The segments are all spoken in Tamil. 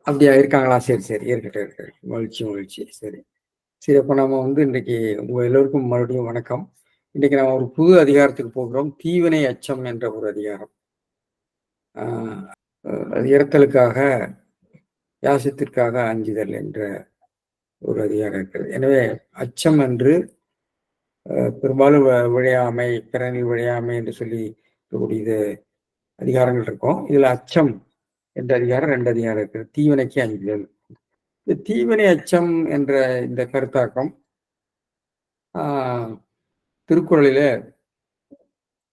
அப்படியா இருக்காங்களா? சரி, சரி. இருக்கட்டும், இருக்கட்டும். மகிழ்ச்சி, மகிழ்ச்சி. சரி. சரி, அப்ப நம்ம இன்றைக்கு உங்க எல்லோருக்கும் மறுபடியும் வணக்கம். இன்னைக்கு நம்ம ஒரு புது அதிகாரத்துக்கு போகிறோம். தீவினை அச்சம் என்ற ஒரு அதிகாரம். ஆ அது இரத்தலுக்காக, யாசத்திற்காக அஞ்சுதல் என்ற ஒரு அதிகாரம் இருக்கிறது. எனவே அச்சம் என்று பெரும்பாலும் விழையாமை, பிறனில் விழையாமை என்று சொல்லி இருக்கக்கூடிய இது அதிகாரங்கள் இருக்கும். இதுல அச்சம் என்ற அதிகாரம் 2 அதிகாரம் இருக்கு. தீவினைக்கு அஞ்சுதல். இந்த தீவினை அச்சம் என்ற இந்த கருத்தாக்கம் திருக்குறளிலே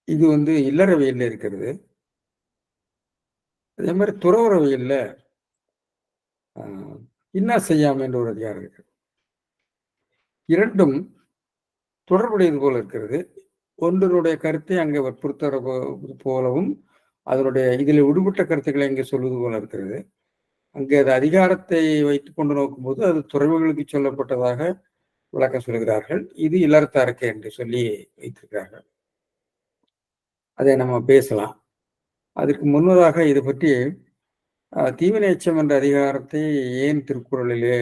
இது இல்லறவியல்ல இருக்கிறது. அதே மாதிரி துறவறவியல்ல இன்னா செய்யாமை என்ற ஒரு அதிகாரம் இருக்கு. இரண்டும் தொடர்புடையது போல இருக்கிறது. ஒன்றினுடைய கருத்தை அங்கே வற்புறுத்துற போலவும், அதனுடைய இதில் விடுபட்ட கருத்துக்களை இங்கே சொல்வது போல இருக்கிறது. அங்கே அது அதிகாரத்தை வைத்துக் கொண்டு நோக்கும்போது அது துறவுகளுக்கு சொல்லப்பட்டதாக விளக்கம் சொல்கிறார்கள். இது இல்லறத்தாருக்கு என்று சொல்லி வைத்திருக்கிறார்கள். அதை நம்ம பேசலாம். அதற்கு முன்னதாக இது பற்றி தீவினை அச்சம் என்ற அதிகாரத்தை ஏன் திருக்குறளிலே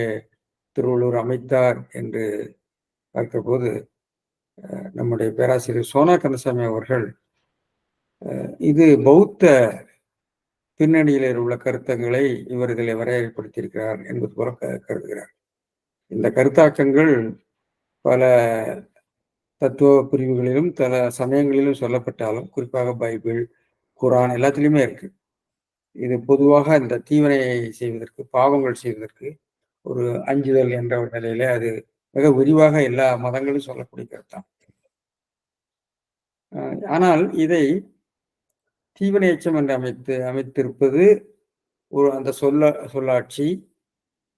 திருவள்ளுவர் அமைத்தார் என்று பார்த்தபோது, நம்முடைய பேராசிரியர் சோனா கந்தசாமி அவர்கள் இது பௌத்த பின்னணியில் உள்ள கருத்தங்களை இவர் இதில் வரையறைப்படுத்தியிருக்கிறார் என்பது போல கருதுகிறார். இந்த கருத்தாக்கங்கள் பல தத்துவ பிரிவுகளிலும் பல சமயங்களிலும் சொல்லப்பட்டாலும், குறிப்பாக பைபிள், குரான் எல்லாத்துலேயுமே இருக்கு. இது பொதுவாக இந்த தீவினையை செய்வதற்கு, பாவங்கள் செய்வதற்கு ஒரு அஞ்சுதல் என்ற ஒரு நிலையில அது மிக விரிவாக எல்லா மதங்களும் சொல்லக்கூடிய கருத்தான். ஆனால் இதை தீவினை எச்சம் என்று அமைத்திருப்பது ஒரு அந்த சொல்லாட்சி,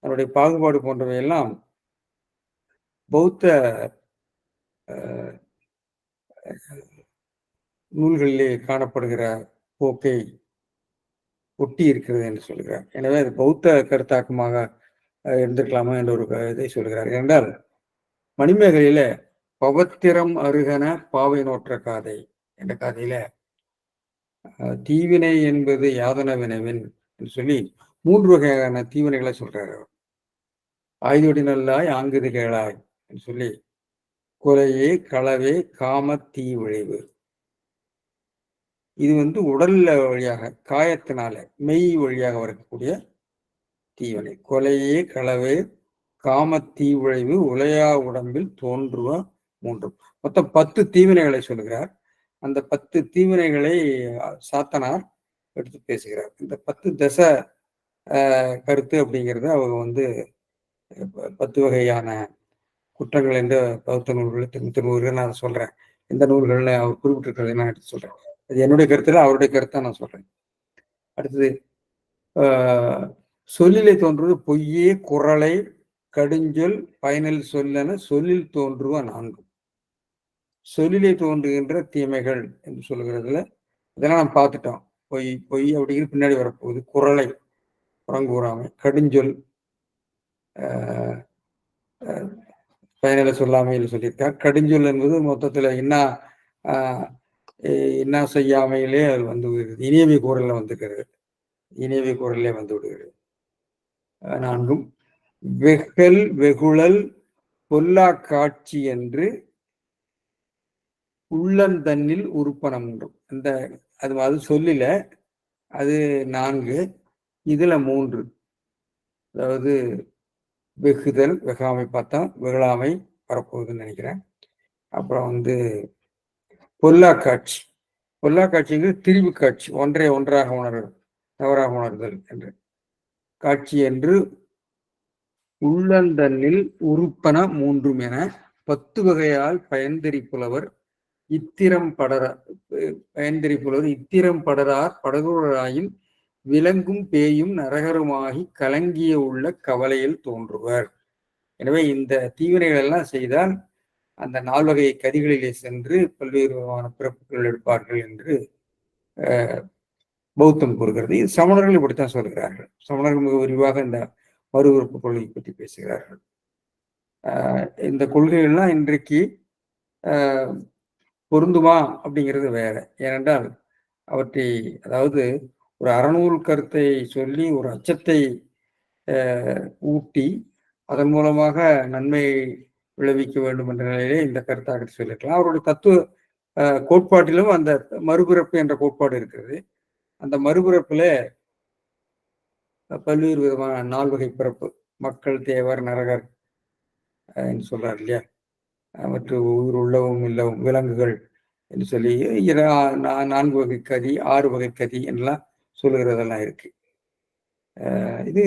அதனுடைய பாகுபாடு போன்றவை எல்லாம் பௌத்த நூல்களிலே காணப்படுகிற போக்கை ஒட்டி இருக்கிறது என்று சொல்கிறார். எனவே அது பௌத்த கருத்தாக்கமாக இருந்திருக்கலாமா என்ற ஒரு இதை சொல்கிறார். என்றால் மணிமேகலையில பவத்திரம் அருகன பாவை நோற்ற காதை என்ற காதையில தீவினை என்பது யாதன வினவின் என்று சொல்லி 3 வகையான தீவினைகளை சொல்றாரு. ஆய்தொடி நல்லாய் ஆங்குது கேளாய் என்று சொல்லி கொலையே, களவே, காம தீ விளைவு. இது உடல்ல வழியாக காயத்தினால மெய் வழியாக வரக்கூடிய தீவினை. கொலையே, களவே, காம தீ விளைவு, உலையா உடம்பில் தோன்றுவ 3. மொத்தம் 10 தீவினைகளை சொல்கிறார். அந்த 10 தீவினைகளை சாத்தனார் எடுத்து பேசுகிறார். இந்த 10 தசை கருத்து அப்படிங்கிறது அவங்க 10 வகையான குற்றங்கள் என்ற பௌத்த நூல்கள், திருநூறுகள் நான் சொல்றேன். எந்த நூல்கள்ல அவர் குறிப்பிட்டிருக்கிறதை நான் எடுத்து சொல்றேன். அது என்னுடைய கருத்துல அவருடைய கருத்தை நான் சொல்றேன். அடுத்தது சொல்லிலே தோன்றுவது பொய்யே, குறளை, கடுஞ்சொல், பயனில் சொல்லென சொல்லில் தோன்றுவ 4. சொல்லிலே தோன்றுகின்ற தீமைகள் என்று சொல்லுகிறதுல இதெல்லாம் நம்ம பார்த்துட்டோம். பொய் பொய் அப்படிங்கிறது பின்னாடி வரப்போகுது. குறளை, புறங்கூறாமை, கடுஞ்சொல், பயனில சொல்லாமையில் சொல்லியிருக்கார். கடுஞ்சொல் என்பது மொத்தத்துல இன்னா செய்யாமையிலே அது விடுகிறது. இனியவை கூறல வந்துக்கிறது. இனியவை கூறலே வந்து விடுகிறது. 4 வெகல், வெகுழல், பொல்லா காட்சி என்று உள்ளந்தன்னில் உறுப்பனம் உண்டும். அது சொல்லில அது 4, இதுல 3. அதாவது வெகுதல், வெகாமை பார்த்தா வெகுளாமை வரப்போகுதுன்னு நினைக்கிறேன். அப்புறம் பொல்லா காட்சி. பொல்லா காட்சிங்கிறது திரிவு காட்சி, ஒன்றை ஒன்றாக உணர்தல், தவறாக உணர்தல் என்று காட்சி என்று உள்ளந்தன்னில் உறுப்பன 3 என 10 வகையால் பயன்தெறி புலவர் இத்திரம் படரார் படகுராயின் விலங்கும் பேயும் நரகருமாகி கலங்கிய உள்ள கவலையில் தோன்றுவர். எனவே இந்த தீவினைகள் எல்லாம் செய்தால் அந்த 4 வகை கதிகளிலே சென்று பல்வேறு விதமான பிறப்புகள் எடுப்பார்கள் என்று பௌத்தம் கூறுகிறது. இது சமணர்கள் இப்படித்தான் சொல்கிறார்கள். சமணர்கள் மிக விரிவாக இந்த மறு உறுப்பு கொள்கை பற்றி பேசுகிறார்கள். இந்த கொள்கைகள்லாம் இன்றைக்கு பொருந்துமா அப்படிங்கிறது வேற. ஏனென்றால் அவற்றை அதாவது ஒரு அறநூல் கருத்தை சொல்லி ஒரு அச்சத்தை ஊட்டி அதன் மூலமாக நன்மை விளைவிக்க வேண்டும் என்ற நிலையிலே இந்த கருத்தாக சொல்லியிருக்கலாம். அவருடைய தத்துவ கோட்பாட்டிலும் அந்த மறுபிறப்பு என்ற கோட்பாடு இருக்கிறது. அந்த மறுபிறப்புல பல்வேறு விதமான 4 வகை பிறப்பு. மக்கள், தேவர், நரகர் என்று சொல்றார் இல்லையா? மற்றும் உயிர் உள்ளவும் இல்லவும் விலங்குகள் என்று சொல்லி 4 வகை கதி, 6 வகை கதி என்றெல்லாம் சொல்லுகிறதெல்லாம் இருக்கு. இது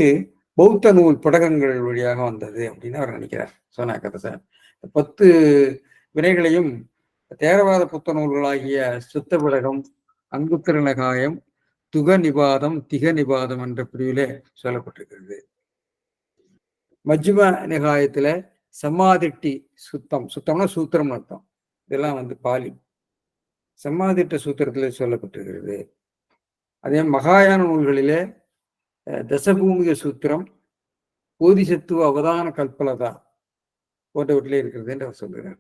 பௌத்த நூல் படகங்கள் வழியாக வந்தது அப்படின்னு அவர் நினைக்கிறார் சோனாக்கத சார். 10 வினைகளையும் தேரவாத புத்த நூல்களாகிய சுத்த படகம், அங்குத்திர நகாயம், துக நிபாதம், திக நிபாதம் என்ற பிரிவிலே சொல்லப்பட்டிருக்கிறது. மஜ்ஜிம நிகாயத்துல சம்மாதிட்டி சுத்தம், சுத்தம்னா சூத்திரம் அர்த்தம். இதெல்லாம் வந்து பாலி. சம்மாதிட்ட சூத்திரத்திலே சொல்லப்பட்டிருக்கிறது. அதே மகாயான நூல்களிலே தசபூமிக சூத்திரம், போதிசத்துவ அவதான கல்பலதா போன்றவற்றிலே இருக்கிறது என்று அவர் சொல்கிறார்.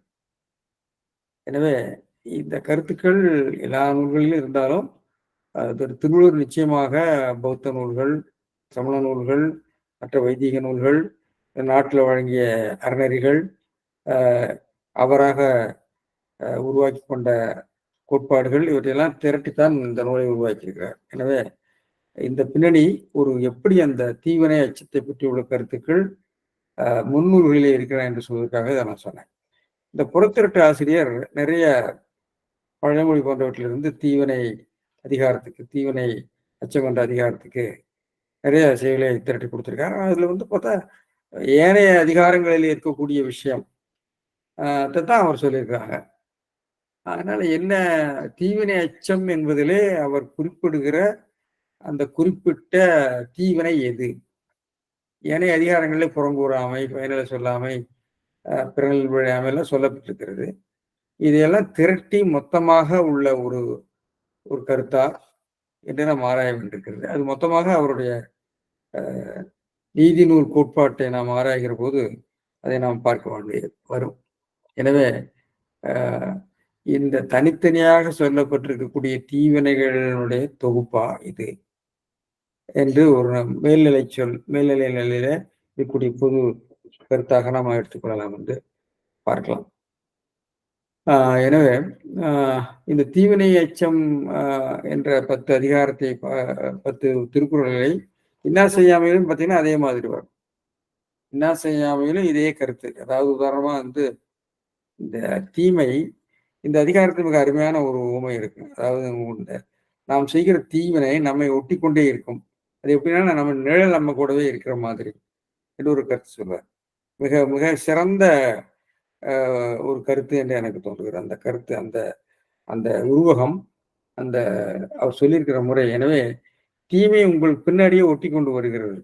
எனவே இந்த கருத்துக்கள் எல்லா நூல்களிலும் இருந்தாலும் திருவள்ளுவர் நிச்சயமாக பௌத்த நூல்கள், சமண நூல்கள், மற்ற வைதிக நூல்கள், நாட்டில் வழங்கிய அறநெறிகள், அவராக உருவாக்கி கொண்ட கோட்பாடுகள் இவற்றையெல்லாம் திரட்டித்தான் இந்த நூலை உருவாக்கியிருக்கிறார். எனவே இந்த பின்னணி எப்படி அந்த தீவினை அச்சத்தை பற்றி உள்ள கருத்துக்கள் முன்னூல்களிலே இருக்கிறார் என்று சொல்வதற்காக இதை நான் சொன்னேன். இந்த புறத்திரட்டு ஆசிரியர் நிறைய பழமொழி போன்றவற்றிலிருந்து தீவினை அதிகாரத்துக்கு, தீவினை அச்சம் என்ற அதிகாரத்துக்கு நிறைய செய்திகளை திரட்டி கொடுத்திருக்காரு. அதுல வந்து பார்த்தா ஏனைய அதிகாரங்களில் இருக்கக்கூடிய விஷயம் தான் அவர் சொல்லியிருக்காங்க. அதனால என்ன தீவினை அச்சம் என்பதிலே அவர் குறிப்பிடுகிற அந்த குறிப்பிட்ட தீவினை எது? ஏனைய அதிகாரங்களில் புறங்கூறாமை, பயனில சொல்லாமை, பிறனில் விழாமை எல்லாம் சொல்லப்பட்டிருக்கிறது. இதையெல்லாம் திரட்டி மொத்தமாக உள்ள ஒரு கருத்தா என்று நாம் ஆராய வேண்டியிருக்கிறது. அது மொத்தமாக அவருடைய நீதி நூல் கோட்பாட்டை நாம் ஆராய்கிற போது அதை நாம் பார்க்க வேண்டிய வரும். எனவே இந்த தனித்தனியாக சொல்லப்பட்டிருக்கக்கூடிய தீவினைகளுடைய தொகுப்பா இது என்று ஒரு மேல்நிலை நிலையில இருக்கக்கூடிய பொது கருத்தாக நாம் எடுத்துக்கொள்ளலாம் என்று பார்க்கலாம். எனவே இந்த தீவினை அச்சம் என்ற 10 அதிகாரத்தை 10 திருக்குறள்களை இன்னா செய்யாமையிலும் பார்த்தீங்கன்னா அதே மாதிரி வரும். இன்னா செய்யாமையிலும் இதே கருத்து. அதாவது உதாரணமா வந்து இந்த தீமை, இந்த அதிகாரத்தில் மிக அருமையான ஒரு உவமை இருக்கு. அதாவது நாம் செய்கிற தீவினை நம்மை ஒட்டி கொண்டே இருக்கும். அது எப்படின்னா நம்ம நிழல் நம்ம கூடவே இருக்கிற மாதிரி என்று ஒரு கருத்து சொல்வார். மிக மிக சிறந்த ஒரு கருத்து என்று எனக்கு தோன்றுகிறது. அந்த கருத்து, அந்த அந்த உருவகம், அந்த அவர் சொல்லியிருக்கிற முறை. எனவே தீமை உங்கள் பின்னாடியே ஒட்டி கொண்டு வருகிறது.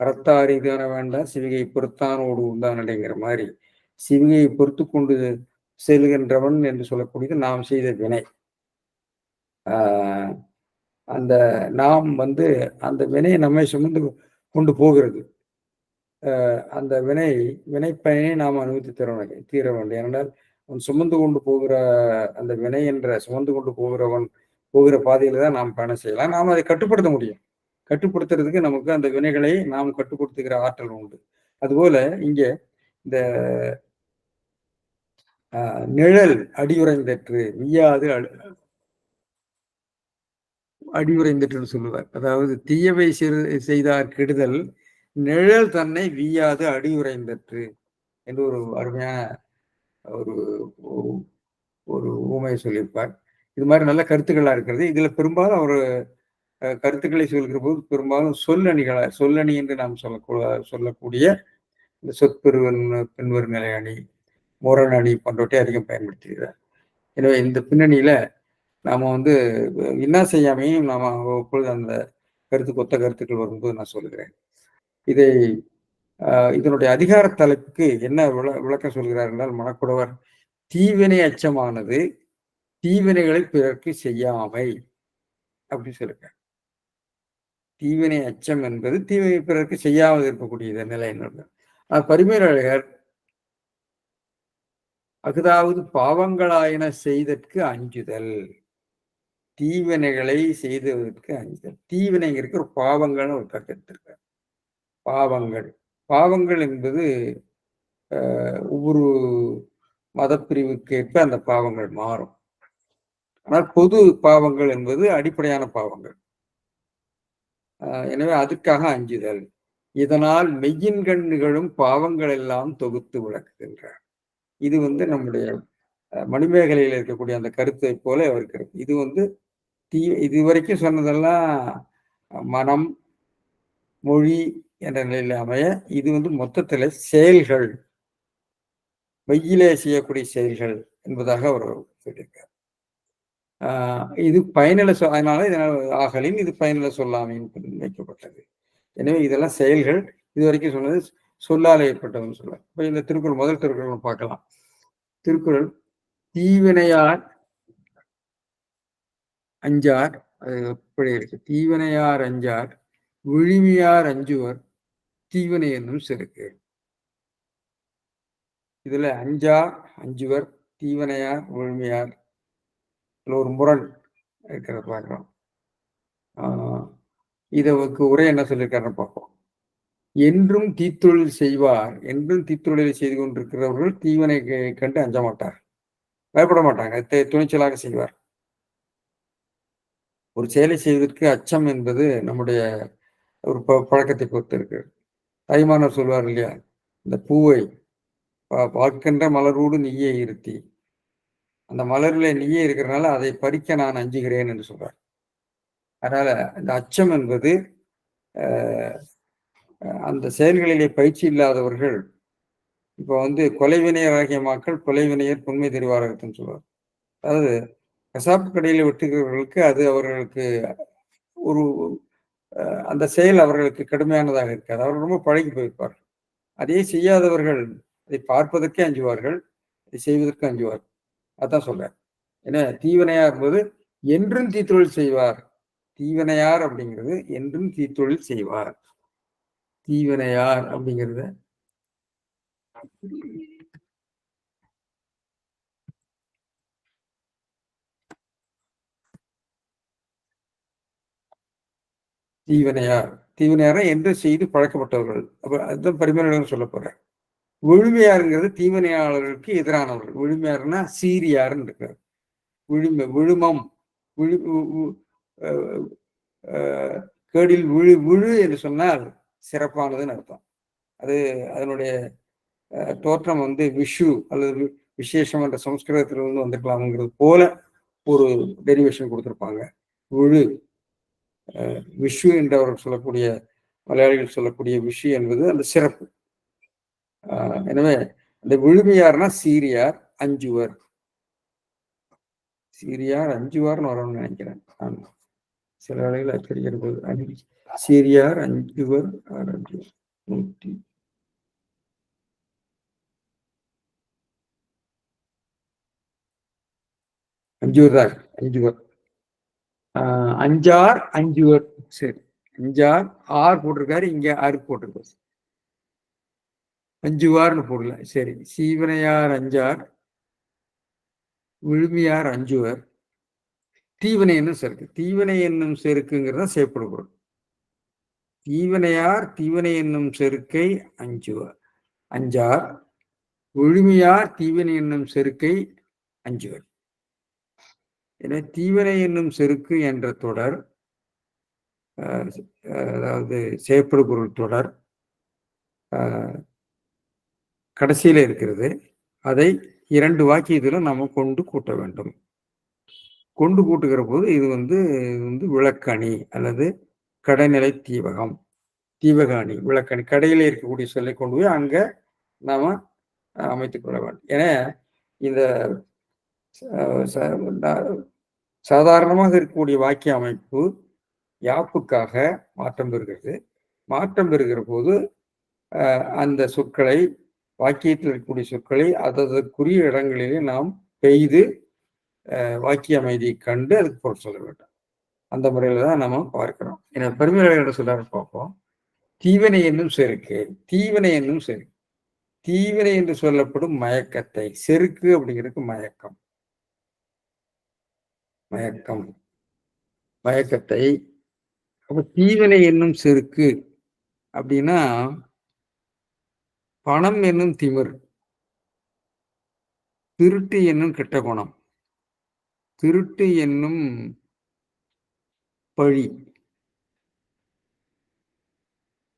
அறத்தார் இதுன வேண்டாம் சிவிகை பொறுத்தானோடு உண்டான் அடைங்கிற மாதிரி சிவிகையை பொறுத்து கொண்டு செல்கின்றவன் என்று சொல்லக்கூடியது நாம் செய்த வினை. அந்த நாம் வந்து அந்த வினையை நம்மை சுமந்து கொண்டு போகிறது. அந்த வினைப்பயனை நாம் அனுமதி தீர வேண்டும். ஏனென்றால் அவன் சுமந்து கொண்டு போகிற அந்த வினை என்ற சுமந்து கொண்டு போகிற பாதையில தான் நாம் பயணம் செய்யலாம். நாம் அதை கட்டுப்படுத்த முடியும். கட்டுப்படுத்துறதுக்கு நமக்கு அந்த வினைகளை நாம் கட்டுப்படுத்துகிற ஆற்றல் உண்டு. அதுபோல இங்க இந்த நிழல் அடியுறைந்தற்று வியாது அடியுறைந்தற்று சொல்லுவார். அதாவது தீயவை செய்தார் கெடுதல் நிழல் தன்னை வீயாது அடியுறைந்தற்று என்று ஒரு அருமையான ஒரு ஒரு ஊமையை சொல்லியிருப்பார். இது மாதிரி நல்ல கருத்துக்களா இருக்கிறது. இதுல பெரும்பாலும் அவர் கருத்துக்களை சொல்கிற போது பெரும்பாலும் சொல்லணி என்று நாம் சொல்லக்கூடிய இந்த சொற்பெருவன், பின்வரும் நிலை அணி, முரண் அணி போன்றவற்றை அதிகம் பயன்படுத்துகிறார். எனவே இந்த பின்னணியில நாம வந்து என்ன செய்யாமையும் நாம அவ்வப்பொழுது அந்த ஒத்த கருத்துக்கள் வரும்போது நான் சொல்லுகிறேன். இதனுடைய அதிகார தலைப்புக்கு என்ன விளக்கம் சொல்கிறார் என்றால் மணக்குடவர் தீவினை அச்சமானது தீவினைகளை பிறர்க்கு செய்யாமை அப்படின்னு சொல்லுங்க. தீவினை அச்சம் என்பது தீவினை பிறர்க்கு செய்யாமல் இருக்கக்கூடிய நிலை என்னது. பரிமேலழகர் அதாவது பாவங்களாயின செய்தற்கு அஞ்சுதல், தீவினைகளை செய்ததற்கு அஞ்சுதல். தீவினைங்கிறதுக்கு ஒரு பாவங்கள்னு ஒரு கருத்து எடுத்திருக்கார். பாவங்கள். பாவங்கள் என்பது ஒவ்வொரு மதப்பிரிவுக்கேற்ப அந்த பாவங்கள் மாறும். ஆனால் பொது பாவங்கள் என்பது அடிப்படையான பாவங்கள். எனவே அதுக்காக அஞ்சுதல். இதனால் மெய்யின்கண் நிகழும் பாவங்கள் எல்லாம் தொகுத்து விளக்குகின்றார். இது வந்து நம்முடைய மணிமேகலையில இருக்கக்கூடிய அந்த கருத்தைப் போல இருக்கிறது. இது வந்து இதுவரைக்கும் சொன்னதெல்லாம் மனம், மொழி என்ற நிலையில அமைய, இது வந்து மொத்தத்தில செயல்கள். மெய்யிலே செய்யக்கூடிய செயல்கள் என்பதாக அவர் சொல்லியிருக்கார். ஆ இது பயனில அதனால இதனால் ஆகலின் இது பயனில சொல்லாமைன்னு வைக்கப்பட்டது. எனவே இதெல்லாம் செயல்கள். இதுவரைக்கும் சொன்னது சொல்லால் ஏற்பட்டதுன்னு சொல்லுவார். இப்ப இந்த திருக்குறள் முதல் திருக்குறள் நம்ம பார்க்கலாம். திருக்குறள் தீவினையார் அஞ்சார். அது இப்படி இருக்கு. தீவினையார் அஞ்சார், விழுமியார் அஞ்சுவர், தீவினை என்னும் செருக்கு. இதுல அஞ்சார், அஞ்சுவர், தீவினையார், விழுமியார் ஒரு முரண் இருக்கிறத பார்க்கிறோம். இதற்கு உரை என்ன சொல்லியிருக்காருன்னு பார்ப்போம். என்றும் தீத்தொழில் செய்வார், என்றும் தீத்தொழிலை செய்து கொண்டிருக்கிறவர்கள் தீவினை கண்டு அஞ்ச மாட்டார், பயப்பட மாட்டாங்க, துணிச்சலாக செய்வார். ஒரு செயலை செய்வதற்கு அச்சம் என்பது நம்முடைய ஒரு பழக்கத்தை பொறுத்து இருக்கு. தாய்மானவர் சொல்வார் இல்லையா, இந்த பூவை பார்க்கின்ற மலரோடு நீயே இருத்தி, அந்த மலர்ல நீயே இருக்கிறனால அதை பறிக்க நான் அஞ்சுகிறேன் என்று சொல்றார். அதனால இந்த அச்சம் என்பது அந்த செயல்களிலே பயிற்சி இல்லாதவர்கள், இப்போ வந்து கொலைவினையராகிய மக்கள் கொலைவினையர் புண்மை தெரிவாரகத்துன்னு சொல்லுவார். அதாவது கசாப்பு கடையில் வெட்டுகிறவர்களுக்கு அது அவர்களுக்கு ஒரு அந்த செயல் அவர்களுக்கு கடுமையானதாக இருக்காது. அவர்கள் ரொம்ப பழகி போயிருப்பார்கள். அதே செய்யாதவர்கள் அதை பார்ப்பதற்கே அஞ்சுவார்கள், அதை செய்வதற்கு அஞ்சுவார்கள். அதான் சொல்றேன். ஏன்னா தீவினையார் என்பது என்றும் தீத்தொழில் செய்வார். தீவினையார் அப்படிங்கிறது என்றும் தீத்தொழில் செய்வார். தீவினையார் அப்படிங்கிறத தீவினையார். தீவினையார என்று செய்து பழக்கப்பட்டவர்கள். அப்ப அதுதான் பரிமேலழகர் சொல்ல போறேன். விழுமையாருங்கிறது தீவினையாளர்களுக்கு எதிரானவர்கள். விழுமையாருன்னா சீரியாருன்னு இருக்காரு. விழுமம், விழு கேடில் விழு என்று சொன்னால் சிறப்பானதுன்னு அர்த்தம். அது அதனுடைய தோற்றம் வந்து விஷு அல்லது விசேஷம் என்ற சம்ஸ்கிருதத்திலிருந்து வந்திருக்கலாம்ங்கிறது போல ஒரு டெரிவேஷன் கொடுத்திருப்பாங்க. விழு விஷு என்றவர்கள் சொல்லக்கூடிய, மலையாளிகள் சொல்லக்கூடிய விஷு என்பது அந்த சிறப்பு. எனவே அந்த விழுமையார்னா சீரியார், அஞ்சுவர். சீரியார் அஞ்சுவார்னு வரணும்னு நினைக்கிறேன். சில வேளைகள் தெரிகிற போது சீரியார் அஞ்சுவர், நூற்றி அஞ்சுவர் தான், அஞ்சுவர். அஞ்சார் அஞ்சுவர். சரி, அஞ்சார் ஆர் போட்டிருக்காரு, இங்க ஆறு போட்டிருக்காரு, அஞ்சுவார்னு போடல. சரி, சீவனையார் அஞ்சார், விழுமியார் அஞ்சுவர், தீவினை என்னும் செருக்கு. தீவினை என்னும் செருக்குங்கிறத செய்யப்படும் பொருள். தீவினையார் தீவினை என்னும் செருக்கை அஞ்சுவர், அஞ்சார், விழுமியார் தீவினை என்னும் செருக்கை அஞ்சுவர். எனவே தீவினை என்னும் செருக்கு என்ற தொடர், அதாவது செயற்படு பொருள் தொடர் கடைசியில இருக்கிறது. அதை 2 வாக்கியத்துல நாம கொண்டு கூட்ட வேண்டும். கொண்டு கூட்டுகிற போது இது வந்து விளக்கணி அல்லது கடைநிலை தீவகம், தீவகாணி, விளக்கணி. கடையில இருக்கக்கூடிய சொல்லை கொண்டு போய் அங்க நாம அமைத்துக் கொள்ள வேண்டும். ஏன்னா இந்த சாதாரணமாக இருக்கக்கூடிய வாக்கிய அமைப்பு யாப்புக்காக மாற்றம் பெறுகிறது. மாற்றம் பெறுகிற போது அந்த சொற்களை, வாக்கியத்தில் இருக்கக்கூடிய சொற்களை அதற்குரிய இடங்களிலே நாம் பெய்து வாக்கிய அமைதியை கண்டு அதுக்கு பொருள் சொல்ல வேண்டும். அந்த முறையில தான் நம்ம பார்க்கிறோம். என பெருமையாளர் சொல்ல பார்ப்போம். தீவினை என்னும் செருக்கு. தீவினை என்னும் செருக்கு. தீவினை என்று சொல்லப்படும் மயக்கத்தை, செருக்கு அப்படிங்கிறதுக்கு மயக்கம், மயக்கம், மயக்கத்தை. அப்ப தீவினை என்னும் செருக்கு அப்படின்னா பணம் என்னும் திமிர், திருட்டு என்னும் கெட்ட குணம், திருட்டு என்னும் பழி,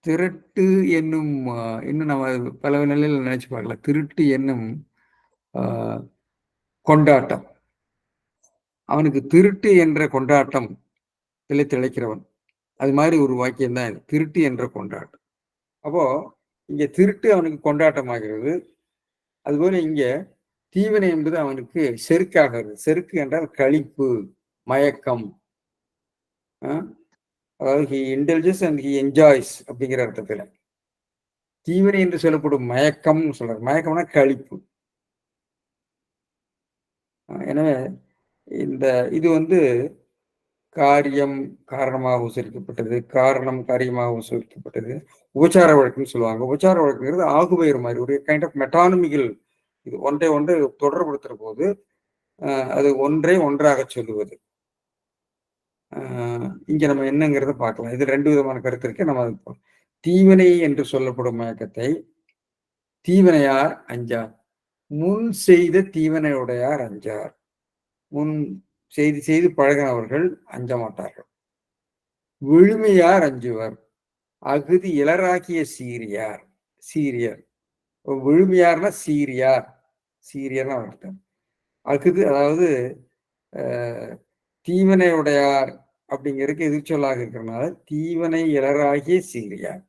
திரட்டு என்னும் இன்னும் நம்ம பல நிலையில நினைச்சு பார்க்கலாம். திருட்டு என்னும் கொண்டாட்டம். அவனுக்கு திருட்டு என்ற கொண்டாட்டம் திளைக்கிறவன். அது மாதிரி ஒரு வாக்கியம் தான் இது. திருட்டு என்ற கொண்டாட்டம். அப்போ இங்க திருட்டு அவனுக்கு கொண்டாட்டமாகிறது. அதுபோல இங்க தீவினை என்பது அவனுக்கு செருக்காகிறது. செருக்கு என்றால் களிப்பு, மயக்கம். அதாவது ஹி இன்டெலிஜஸ் அண்ட் ஹி என்ஜாய்ஸ் அப்படிங்கிற அர்த்தத்துல. தீவினை என்று சொல்லப்படும் மயக்கம்னு சொல்றாரு. மயக்கம்னா களிப்பு. எனவே இந்த இது காரியம் காரணமாக உச்சரிக்கப்பட்டது, காரணம் காரியமாக உச்சரிக்கப்பட்டது. உபச்சார வழக்குன்னு சொல்லுவாங்க. உபச்சார வழக்குங்கிறது ஆகுபெயர் மாதிரி ஒரு கைண்ட் ஆஃப் மெட்டானமிக்கல். இது ஒன்றை ஒன்று தொடர்புபடுத்துற போது அது ஒன்றை ஒன்றாக சொல்லுவது. இங்க நம்ம என்னங்கிறத பார்க்கலாம். இது 2 விதமான கருத்து இருக்கு. நம்ம தீவினை என்று சொல்லப்படும் மயக்கத்தை தீவினையார் அஞ்சார், முன் செய்த தீவினையுடையார் அஞ்சார். முன் செய்து செய்து பழகினவர்கள் அஞ்ச மாட்டார்கள். விழுமையார் அஞ்சுவர், அகுதி இளராக்கிய சீரியார். சீரியர் விழுமையார்னா சீரியார், சீரியர்னா அர்த்தம். அகுது அதாவது தீவனையுடையார் அப்படிங்கிறதுக்கு எதிர்ச்சொல்லாக இருக்கிறனால தீவனை இளராகிய சீரியார்,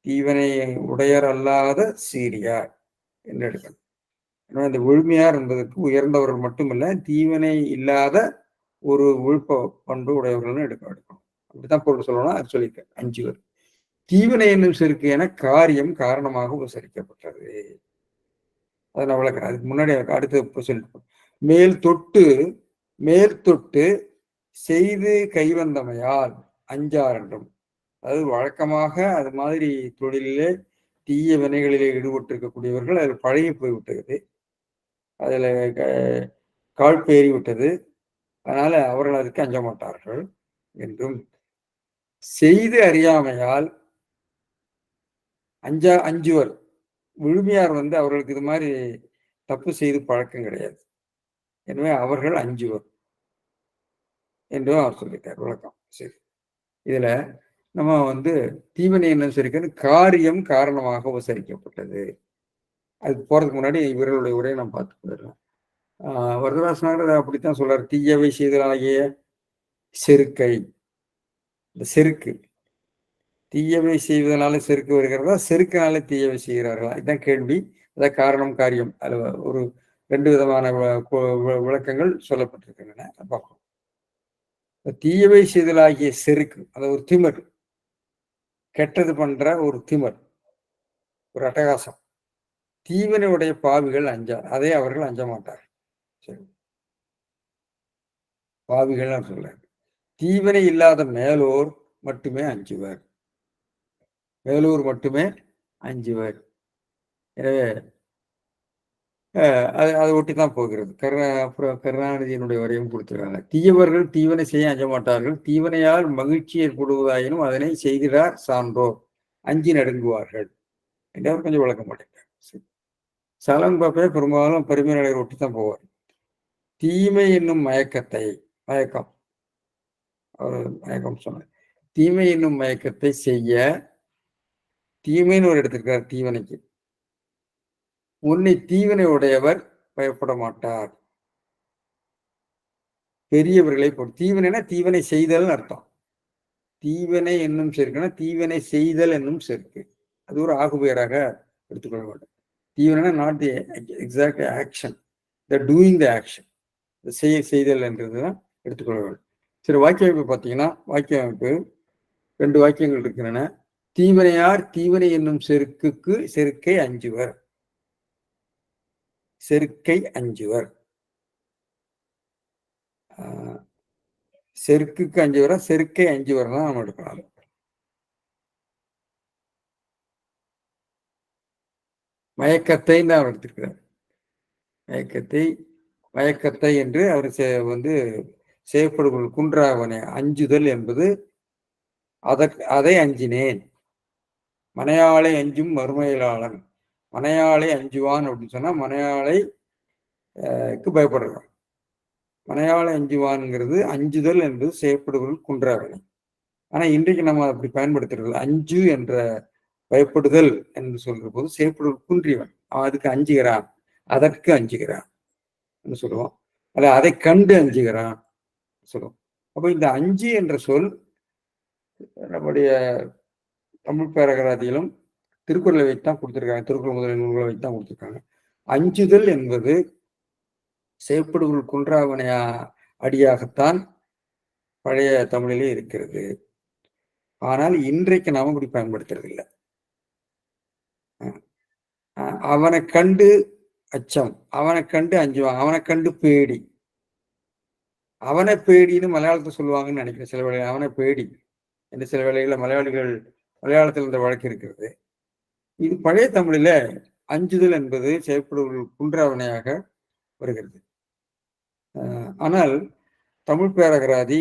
தீவனை உடையர் அல்லாத சீரியார் என்று எடுக்கணும். இந்த விழுமையார் என்பதற்கு உயர்ந்தவர்கள் மட்டுமல்ல, தீவனை இல்லாத ஒரு விழுப்ப பண்பு உடையவர்கள்னு எடுக்கணும். அப்படித்தான் பொருள் சொல்லணும். அது சொல்லியிருக்கேன். 5 பேர். தீவனை என்னும் செருக்கு என காரியம் காரணமாக உபசரிக்கப்பட்டது. அதை நான் விளக்குறேன். அதுக்கு முன்னாடி அடுத்து சொல்லிட்டு மேல் தொட்டு செய்து கைவந்தமையால் அஞ்சார் என்றும். அதாவது வழக்கமாக அது மாதிரி தொழிலிலே தீய வினைகளிலே ஈடுபட்டிருக்கக்கூடியவர்கள் அதில் பழகி போய்விட்டது, அதில் காழ்பேறி விட்டது. அதனால அவர்கள் அதுக்கு அஞ்ச மாட்டார்கள் என்றும், செய்து அறியாமையால் அஞ்சுவர். விழுமையார் அவர்களுக்கு இது மாதிரி தப்பு செய்து பழக்கம் கிடையாது, எனவே அவர்கள் அஞ்சுவர் என்றும் அவர் சொல்லிட்டார். விளக்கம். சரி, இதுல நம்ம தீவனை என்ன சரிக்கன்னு காரியம் காரணமாக உபசரிக்கப்பட்டது. அது போறதுக்கு முன்னாடி இவர்களுடைய உரையை நம்ம பார்த்து போயிடலாம். வரதராசனார் அப்படித்தான் சொல்றாரு. தீயவை செய்தலாகிய செருக்கை, இந்த செருக்கு தீயவை செய்வதனால செருக்கு வருகிறதா, செருக்கினால தீயவை செய்கிறார்களா? இதுதான் கேள்வி. அதான் காரணம் காரியம். அதுல ஒரு 2 விதமான விளக்கங்கள் சொல்லப்பட்டிருக்கின்றன. பார்ப்போம். தீயவை செய்தலாகிய செருக்கு, அது ஒரு திமிர், கெட்டது பண்ற ஒரு திமிர், ஒரு அட்டகாசம். தீவினையுடைய பாவிகள் அஞ்சார், அதை அவர்கள் அஞ்ச மாட்டார்கள். சரி, பாவிகள் சொல்றாரு. தீவினை இல்லாத மேலோர் மட்டுமே அஞ்சுவர், மேலூர் மட்டுமே அஞ்சுவர். எனவே அதை ஒட்டிதான் போகிறது. அப்புறம் கருணாநிதியினுடைய வரையும் கொடுத்துருக்காங்க. தீயவர்கள் தீவனை செய்ய அஞ்ச மாட்டார்கள், தீவனையால் மகிழ்ச்சி ஏற்படுவதாயினும் அதனை செய்கிறார் சான்றோர் அஞ்சி நடுங்குவார்கள் என்று அவர் கொஞ்சம் விளக்க மாட்டேங்கிறார். சலன் பாப்பே பெரும்பாலும் பெருமை நிலையை ஒட்டித்தான் போவார். தீமை என்னும் மயக்கம் அவர் மயக்கம் சொன்னார். தீமை என்னும் மயக்கத்தை செய்ய, தீமைன்னு ஒரு எடுத்திருக்கார் தீவனைக்கு. உன்னை தீவினை உடையவர் பயப்பட மாட்டார். பெரியவர்களை தீவினைனா தீவினை செய்தல் அர்த்தம். தீவினை என்னும் செருக்குன்னா தீவினை செய்தல் என்னும் செருக்கு. அது ஒரு ஆகுபெயராக எடுத்துக்கொள்ள வேண்டும். தீவினைனா not the exact action, the doing the action, செய்தல் என்றதுதான் எடுத்துக்கொள்ள வேண்டும். சரி, வாக்கிய அமைப்பு பார்த்தீங்கன்னா, வாக்கிய அமைப்பு 2 வாக்கியங்கள் இருக்கின்றன. தீவினையார் தீவினை என்னும் செருக்குக்கு செருக்கை அஞ்சுவர், செருக்கை அஞ்சுவர். செருக்குக்கு அஞ்சுவரா செருக்கை அஞ்சுவர் தான் நம்ம எடுக்கணும். மயக்கத்தை தான் அவர் எடுத்திருக்கிறார். மயக்கத்தை என்று அவர் செய்யப்படுகிற குன்றாவனை அஞ்சுதல் என்பது அதை அஞ்சினேன். மனையாளை அஞ்சும் மறுமையிலாளன். மனையாளை அஞ்சுவான் அப்படின்னு சொன்னா மனையாளைக்கு பயப்படுறான். மனையாளை அஞ்சுவான்ங்கிறது அஞ்சுதல் என்பது செயற்படுதல் குன்றாவினை. ஆனா இன்றைக்கு நம்ம அப்படி பயன்படுத்துறது அஞ்சு என்ற பயப்படுதல் என்று சொல்ற போது செயற்படுதல் குன்றியவன். அவன் அதுக்கு அஞ்சுகிறான், அதற்கு அஞ்சுகிறான் சொல்லுவோம். அல்ல அதை கண்டு அஞ்சுகிறான் சொல்லுவோம். அப்ப இந்த அஞ்சு என்ற சொல் நம்முடைய தமிழ் பேரகராதியிலும் திருக்குறளை வைத்தான் கொடுத்திருக்காங்க. திருக்குறள் முதலிய நூல்களை வைத்தான் கொடுத்திருக்காங்க. அஞ்சுதல் என்பது செயற்படுதல் குன்றாவனையா அடியாகத்தான் பழைய தமிழிலே இருக்கிறது. ஆனால் இன்றைக்கு நாம இப்படி பயன்படுத்துறது இல்லை. அவனை கண்டு அச்சம், அவனை கண்டு அஞ்சுவான், அவனை கண்டு பேடி. அவனை பேடின்னு மலையாளத்தை சொல்லுவாங்கன்னு நினைக்கிறேன் சில வேளைகள். அவனை பேடி என்று சில வேளைகளில் மலையாளத்தில் இந்த வழக்கு இருக்கிறது. இது பழைய தமிழில அஞ்சுதல் என்பது செயற்படுதல் குன்றாவனையாக வருகிறது. ஆனால் தமிழ் பேரகராதி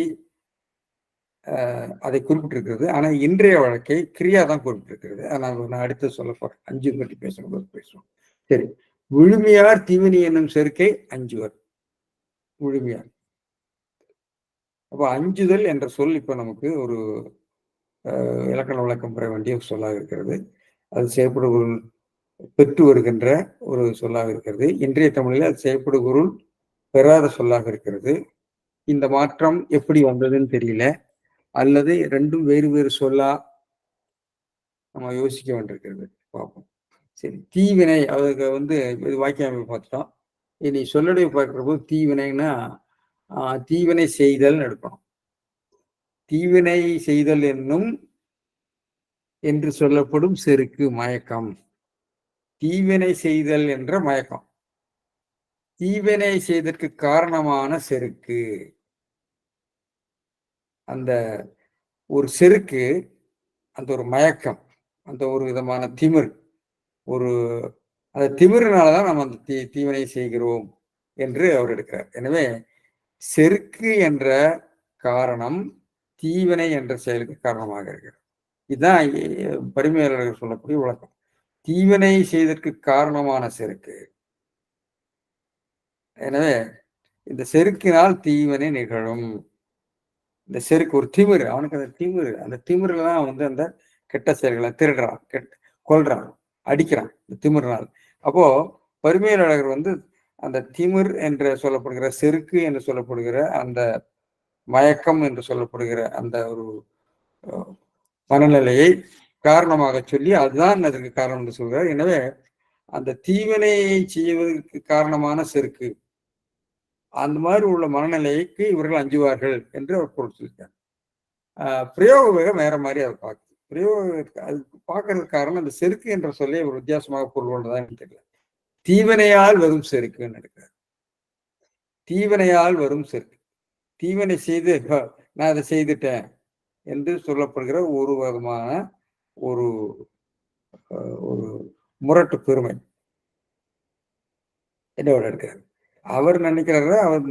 அதை குறிப்பிட்டிருக்கிறது. ஆனால் இன்றைய வழக்கை கிரியா தான் குறிப்பிட்டிருக்கிறது. நான் அடுத்து சொல்ல போறேன். அஞ்சு பற்றி பேசுவோம். சரி, விழுமியார் தீவினி என்னும் செருக்கை அஞ்சுவர். விழுமியார். அப்போ அஞ்சுதல் என்ற சொல் இப்ப நமக்கு ஒரு இலக்கண விளக்கம் பெற வேண்டிய சொல்லாக இருக்கிறது. அது செயற்படுபொருள் பெற்று வருகின்ற ஒரு சொல்லாக இருக்கிறது. இன்றைய தமிழில் அது செயற்படுபொருள் பெறாத சொல்லாக இருக்கிறது. இந்த மாற்றம் எப்படி வந்ததுன்னு தெரியல. அல்லது ரெண்டும் வேறு வேறு சொல்லா நம்ம யோசிக்க வேண்டியிருக்கிறது. பார்ப்போம். சரி, தீவினை அதுக்கு இது வாக்கிய அமைப்பு பார்த்துட்டோம். இனி சொல்லடைய பார்க்கிற போது தீவினைன்னா தீவினை செய்தல் எடுக்கணும். தீவினை செய்தல் என்னும் என்று சொல்லப்படும் செருக்கு மயக்கம். தீவினை செய்தல் என்ற மயக்கம். தீவினை செய்தற்கு காரணமான செருக்கு. அந்த ஒரு செருக்கு, அந்த ஒரு மயக்கம், அந்த ஒரு விதமான திமிர், அந்த திமிரினாலதான் நம்ம அந்த தீவினை செய்கிறோம் என்று அவர் எடுக்கிறார். எனவே செருக்கு என்ற காரணம் தீவினை என்ற செயலுக்கு காரணமாக இருக்கிறது. இதுதான் பரிமையாளர்கள் சொல்லக்கூடிய விளக்கம். தீவினை செய்தற்கு காரணமான செருக்கு. எனவே இந்த செருக்கினால் தீவினை நிகழும். இந்த செருக்கு ஒரு திமிரு, அவனுக்கு அந்த திமிருல தான் அந்த கெட்ட செயல்களை திருடுறான், கொல்றான், அடிக்கிறான் இந்த திமிர்னால். அப்போ பரிமையாளர் அந்த திமிர் என்று சொல்லப்படுகிற செருக்கு என்று சொல்லப்படுகிற அந்த மயக்கம் என்று சொல்லப்படுகிற அந்த ஒரு மனநிலையை காரணமாக சொல்லி அதுதான் அதற்கு காரணம் என்று சொல்கிறார். எனவே அந்த தீவினையை செய்வதற்கு காரணமான செருக்கு, அந்த மாதிரி உள்ள மனநிலைக்கு இவர்கள் அஞ்சுவார்கள் என்று அவர் பொருள் சொல்லியிருக்கார். பிரயோக வேகம் வேற மாதிரி அவர் பார்க்குது. அது பார்க்கறதுக்கு காரணம் அந்த செருக்கு என்ற சொல்லை ஒரு வித்தியாசமாக பொருள் கொண்டதான் தெரியல. தீவினையால் வரும் செருக்குன்னு எடுக்கிறார். தீவினையால் வரும் செருக்கு, தீவினை செய்து நான் அதை செய்துட்டேன் என்று சொல்லப்படுகிற ஒரு விதமான ஒரு முரட்டு பெருமை என்னோட இருக்கிறார். அவர் நினைக்கிறாரு, அவர்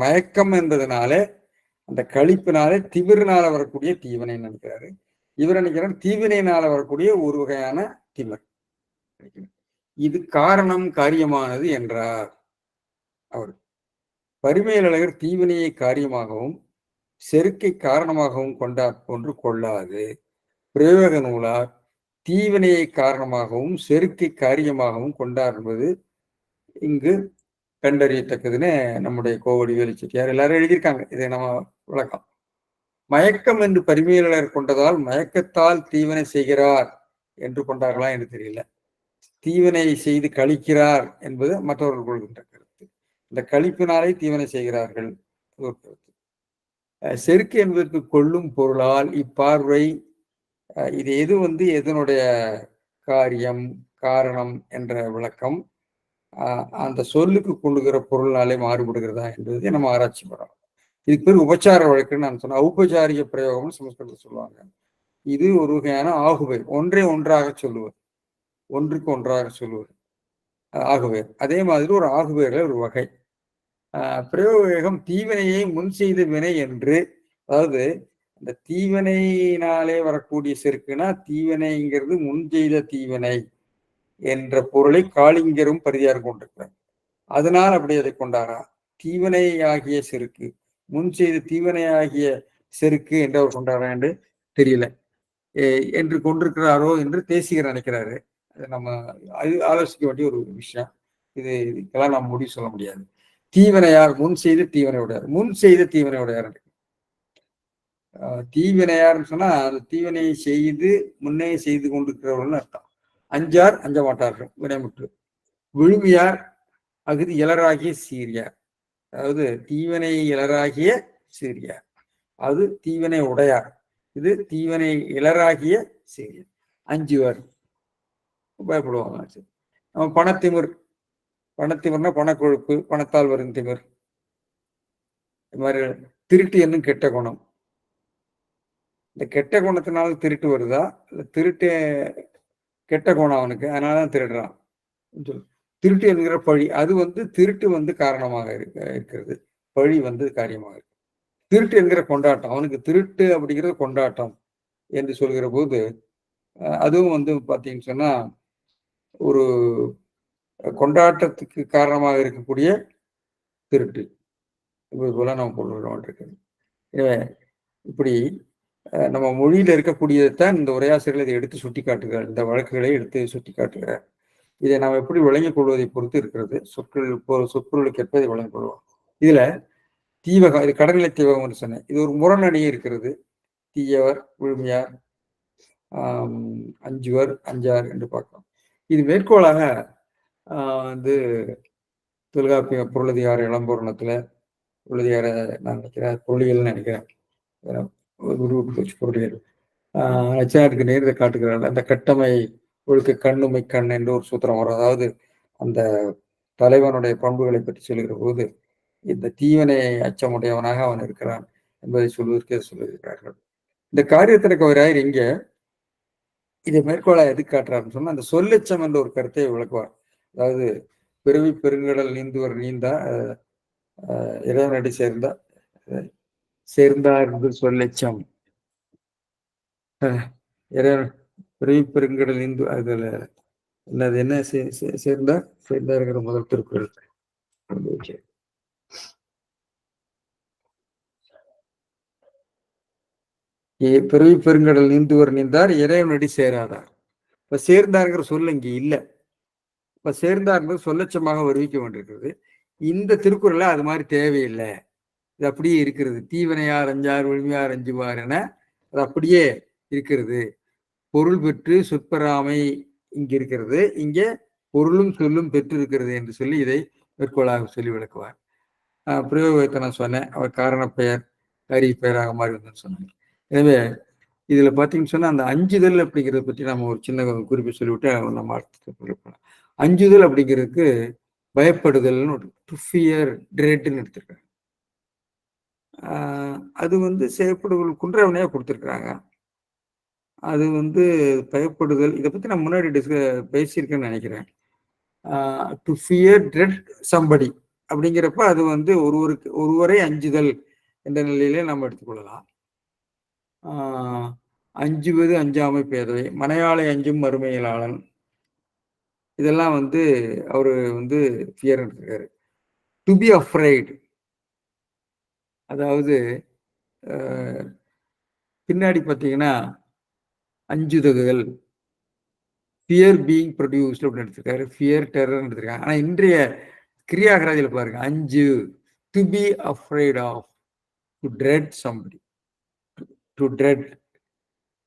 மயக்கம் என்பதனாலே, அந்த கழிப்பினாலே, திமிரினால வரக்கூடிய தீவினை நினைக்கிறாரு. இவர் நினைக்கிறார் தீவினையினால வரக்கூடிய ஒரு வகையான திமிர். இது காரணம் காரியமானது என்றார் அவர். பரிமையாளர் தீவினையை காரியமாகவும் செருக்கை காரணமாகவும் கொண்டார் போன்று கொள்ளாது. பிரயோக நூலார் தீவினையை காரணமாகவும் செருக்கை காரியமாகவும் கொண்டார் என்பது இங்கு கண்டறியத்தக்கதுன்னு நம்முடைய கோவடி வேலு செட்டியார் எல்லாரும் எழுதியிருக்காங்க. இதை நம்ம விளக்கம். மயக்கம் என்று பரிமையாளர் கொண்டதால் மயக்கத்தால் தீவினை செய்கிறார் என்று கொண்டார்களா என்று தெரியல. தீவினை செய்து கழிக்கிறார் என்பது மற்றவர்கள் கொள்கின்ற கருத்து. இந்த கழிப்பினாலே தீவினை செய்கிறார்கள் ஒரு கருத்து. செருக்கு என்பதற்கு கொள்ளும் பொருளால் இப்பார்வை இது எதனுடைய காரியம் காரணம் என்ற விளக்கம் அந்த சொல்லுக்கு கொள்ளுகிற பொருளாலே மாறுபடுகிறதா என்பதை நம்ம ஆராய்ச்சி பண்ணலாம். இதுக்கு பேர் உபச்சார வழக்குன்னு நான் சொன்னேன். ஔபச்சாரிக பிரயோகம்னு சமஸ்கிருதத்தில் சொல்லுவாங்க. இது ஒரு வகையான ஆகுவை, ஒன்றை ஒன்றாக சொல்லுவது, ஒன்றுக்கு ஒன்றாக சொல்லுவது ஆகுவேர். அதே மாதிரி ஒரு ஆகுவேர்ல ஒரு வகை. பிரயோகம் தீவினையை முன் செய்த வினை என்று, அதாவது இந்த தீவினையினாலே வரக்கூடிய செருக்குனா தீவினைங்கிறது முன் செய்த தீவினை என்ற பொருளை காளிங்கரும் பரிதியார் கொண்டிருக்கிறார். அதனால் அப்படி அதை கொண்டாரா? தீவினை ஆகிய செருக்கு, முன் செய்த தீவினை ஆகிய செருக்கு என்று அவர் கொண்டாரா என்று தெரியல. என்று கொண்டிருக்கிறாரோ என்று தேசிகர் நினைக்கிறாரு. நம்ம ஆலோசிக்க வேண்டிய ஒரு விஷயம். இதுக்கெல்லாம் நாம் முடிவு சொல்ல முடியாது. தீவினையார் முன் செய்த தீவினை உடையார், முன் செய்த தீவினை உடையார். தீவினையார்னு சொன்னா அந்த தீவினையை செய்து முன்னே செய்து கொண்டிருக்கிறவர்கள் அர்த்தம். அஞ்சார் அஞ்ச மாட்டார்கள் வினைமுற்று. விழுமியார் அகுதி இளராகிய சீரியார், அதாவது தீவினை இளராகிய சீரியார், அது தீவினை உடையார், இது தீவினை இளராகிய சீரியார். அஞ்சுவர் பயப்படுவாங்க. நம்ம பணத்திமிர், பணத்திமிர்னா பணக்கொழுப்பு, பணத்தால் வரும் திமிர். இது மாதிரி திருட்டு என்னும் கெட்ட குணம். இந்த கெட்ட குணத்தினால திருட்டு வருதா, இல்லை திருட்டு கெட்ட குணம் அவனுக்கு அதனாலதான் திருடுறான். திருட்டு என்கிற பழி, அது திருட்டு காரணமாக இருக்கிறது, பழி காரியமாக இருக்கு. திருட்டு என்கிற கொண்டாட்டம், அவனுக்கு திருட்டு அப்படிங்கிறது கொண்டாட்டம் என்று சொல்கிற போது அதுவும் பாத்தீங்கன்னு சொன்னா ஒரு கொண்டாட்டத்துக்கு காரணமாக இருக்கக்கூடிய திருட்டு போல நம்ம கொண்டு. எனவே இப்படி நம்ம மொழியில இருக்கக்கூடியதைத்தான் இந்த உரையாசிரியர்கள் இதை எடுத்து சுட்டி காட்டுகிறார், இந்த வழக்குகளை எடுத்து சுட்டி காட்டுகிறார். இதை நாம் எப்படி விளங்கிக் கொள்வதை பொறுத்து இருக்கிறது. சொற்களுக்கு ஏற்ப இதை விளங்கிக் கொள்வோம். இதுல தீவகம், இது கடநிலை தீவகம் சொன்னேன். இது ஒரு முரணடியே இருக்கிறது. தீயவர், விழுமையார், அஞ்சுவர், அஞ்சார் என்று பார்க்கலாம். இது மேற்கோளாக தொல்காப்பிய பொருளதிகார இளம்பூரணத்துல பொருளதிகார நான் நினைக்கிறேன் பொருளியல் நினைக்கிறேன் பொருளியல் நச்சினாருக்கு நேரத்தை காட்டுகிறார்கள். அந்த கட்டமை ஒழுக்க கண்ணுமை கண் என்று ஒரு சூத்திரம் வரும். அதாவது அந்த தலைவனுடைய பண்புகளை பற்றி சொல்லுகிற போது இந்த தீவனை அச்சமுடையவனாக அவன் இருக்கிறான் என்பதை சொல்வதற்கு சொல்லுகிறார்கள். இந்த காரியத்திற்கு அவராயர் இங்க இதை மேற்கோளா எது காட்டுறாருன்னு சொன்னா அந்த சொல்லச்சம் என்ற ஒரு கருத்தை விளக்குவார். அதாவது பிறவி பெருங்கடல் நீந்துவர் நீந்தா இறைவனடி சேர்ந்தார் என்று சொல்லச்சம், இறைவன் பிறவி பெருங்கடல் நீந்து அதுல என்னது என்ன சேர்ந்தாருங்கிற முதல் திருக்குறள். பிறவி பெருங்கடல் நீந்துவர் நீந்தார் இறைவனடி சேராதார். இப்ப சேர்ந்தாருங்கிற சொல்ல இங்க இல்லை. இப்ப சேர்ந்தார்ன்றது சொல்லச்சமாக வருவிக்க வேண்டியிருக்கிறது. இந்த திருக்குறள்ல அது மாதிரி தேவையில்லை, இது அப்படியே இருக்கிறது. தீவினையார் அஞ்சார் விழுமையார் அஞ்சுவார் என அது அப்படியே இருக்கிறது. பொருள் பெற்று சொற்பெறாமை இங்க இருக்கிறது, இங்க பொருளும் சொல்லும் பெற்று இருக்கிறது என்று சொல்லி இதை மேற்கோளாக சொல்லி விளக்குவார். பிரயோகத்தை நான் சொன்னேன், அவர் காரண பெயர் கரி பெயராக மாறி வந்தேன்னு சொன்னேன். எனவே இதுல பாத்தீங்கன்னு சொன்னா அந்த அஞ்சுதல் அப்படிங்கிறத பற்றி நம்ம ஒரு சின்ன குறிப்பை சொல்லிவிட்டு நம்ம அடுத்த அஞ்சுதல் அப்படிங்கிறதுக்கு பயப்படுதல்னு ஒரு டு ஃபியர் ட்ரெட்னு எடுத்திருக்காங்க. அது செயற்படுதல் குன்றவனையா கொடுத்துருக்குறாங்க. அது பயப்படுதல், இதை பத்தி நான் முன்னாடி பேசியிருக்கேன்னு நினைக்கிறேன். டு ஃபியர் ட்ரெட் சம்படி அப்படிங்கிறப்ப அது ஒருவரை அஞ்சுதல் என்ற நிலையிலே நம்ம எடுத்துக்கொள்ளலாம். அஞ்சுவது அஞ்சாமை பேதவை, மனையாளை அஞ்சும் மறுமையிலாளன், இதெல்லாம் அவரு ஃபியர் எடுத்திருக்காரு. டு பி அஃப்ரைட், அதாவது பின்னாடி பார்த்தீங்கன்னா அஞ்சுதகுதல், ஃபியர் பீயிங் ப்ரொடியூஸ்ட் அப்படின்னு எடுத்திருக்காரு, ஃபியர் டெரர் எடுத்திருக்காங்க. ஆனால் இன்றைய கிரியாகராதியில் பாருங்க, அஞ்சு, to be afraid of, to dread somebody, to dread,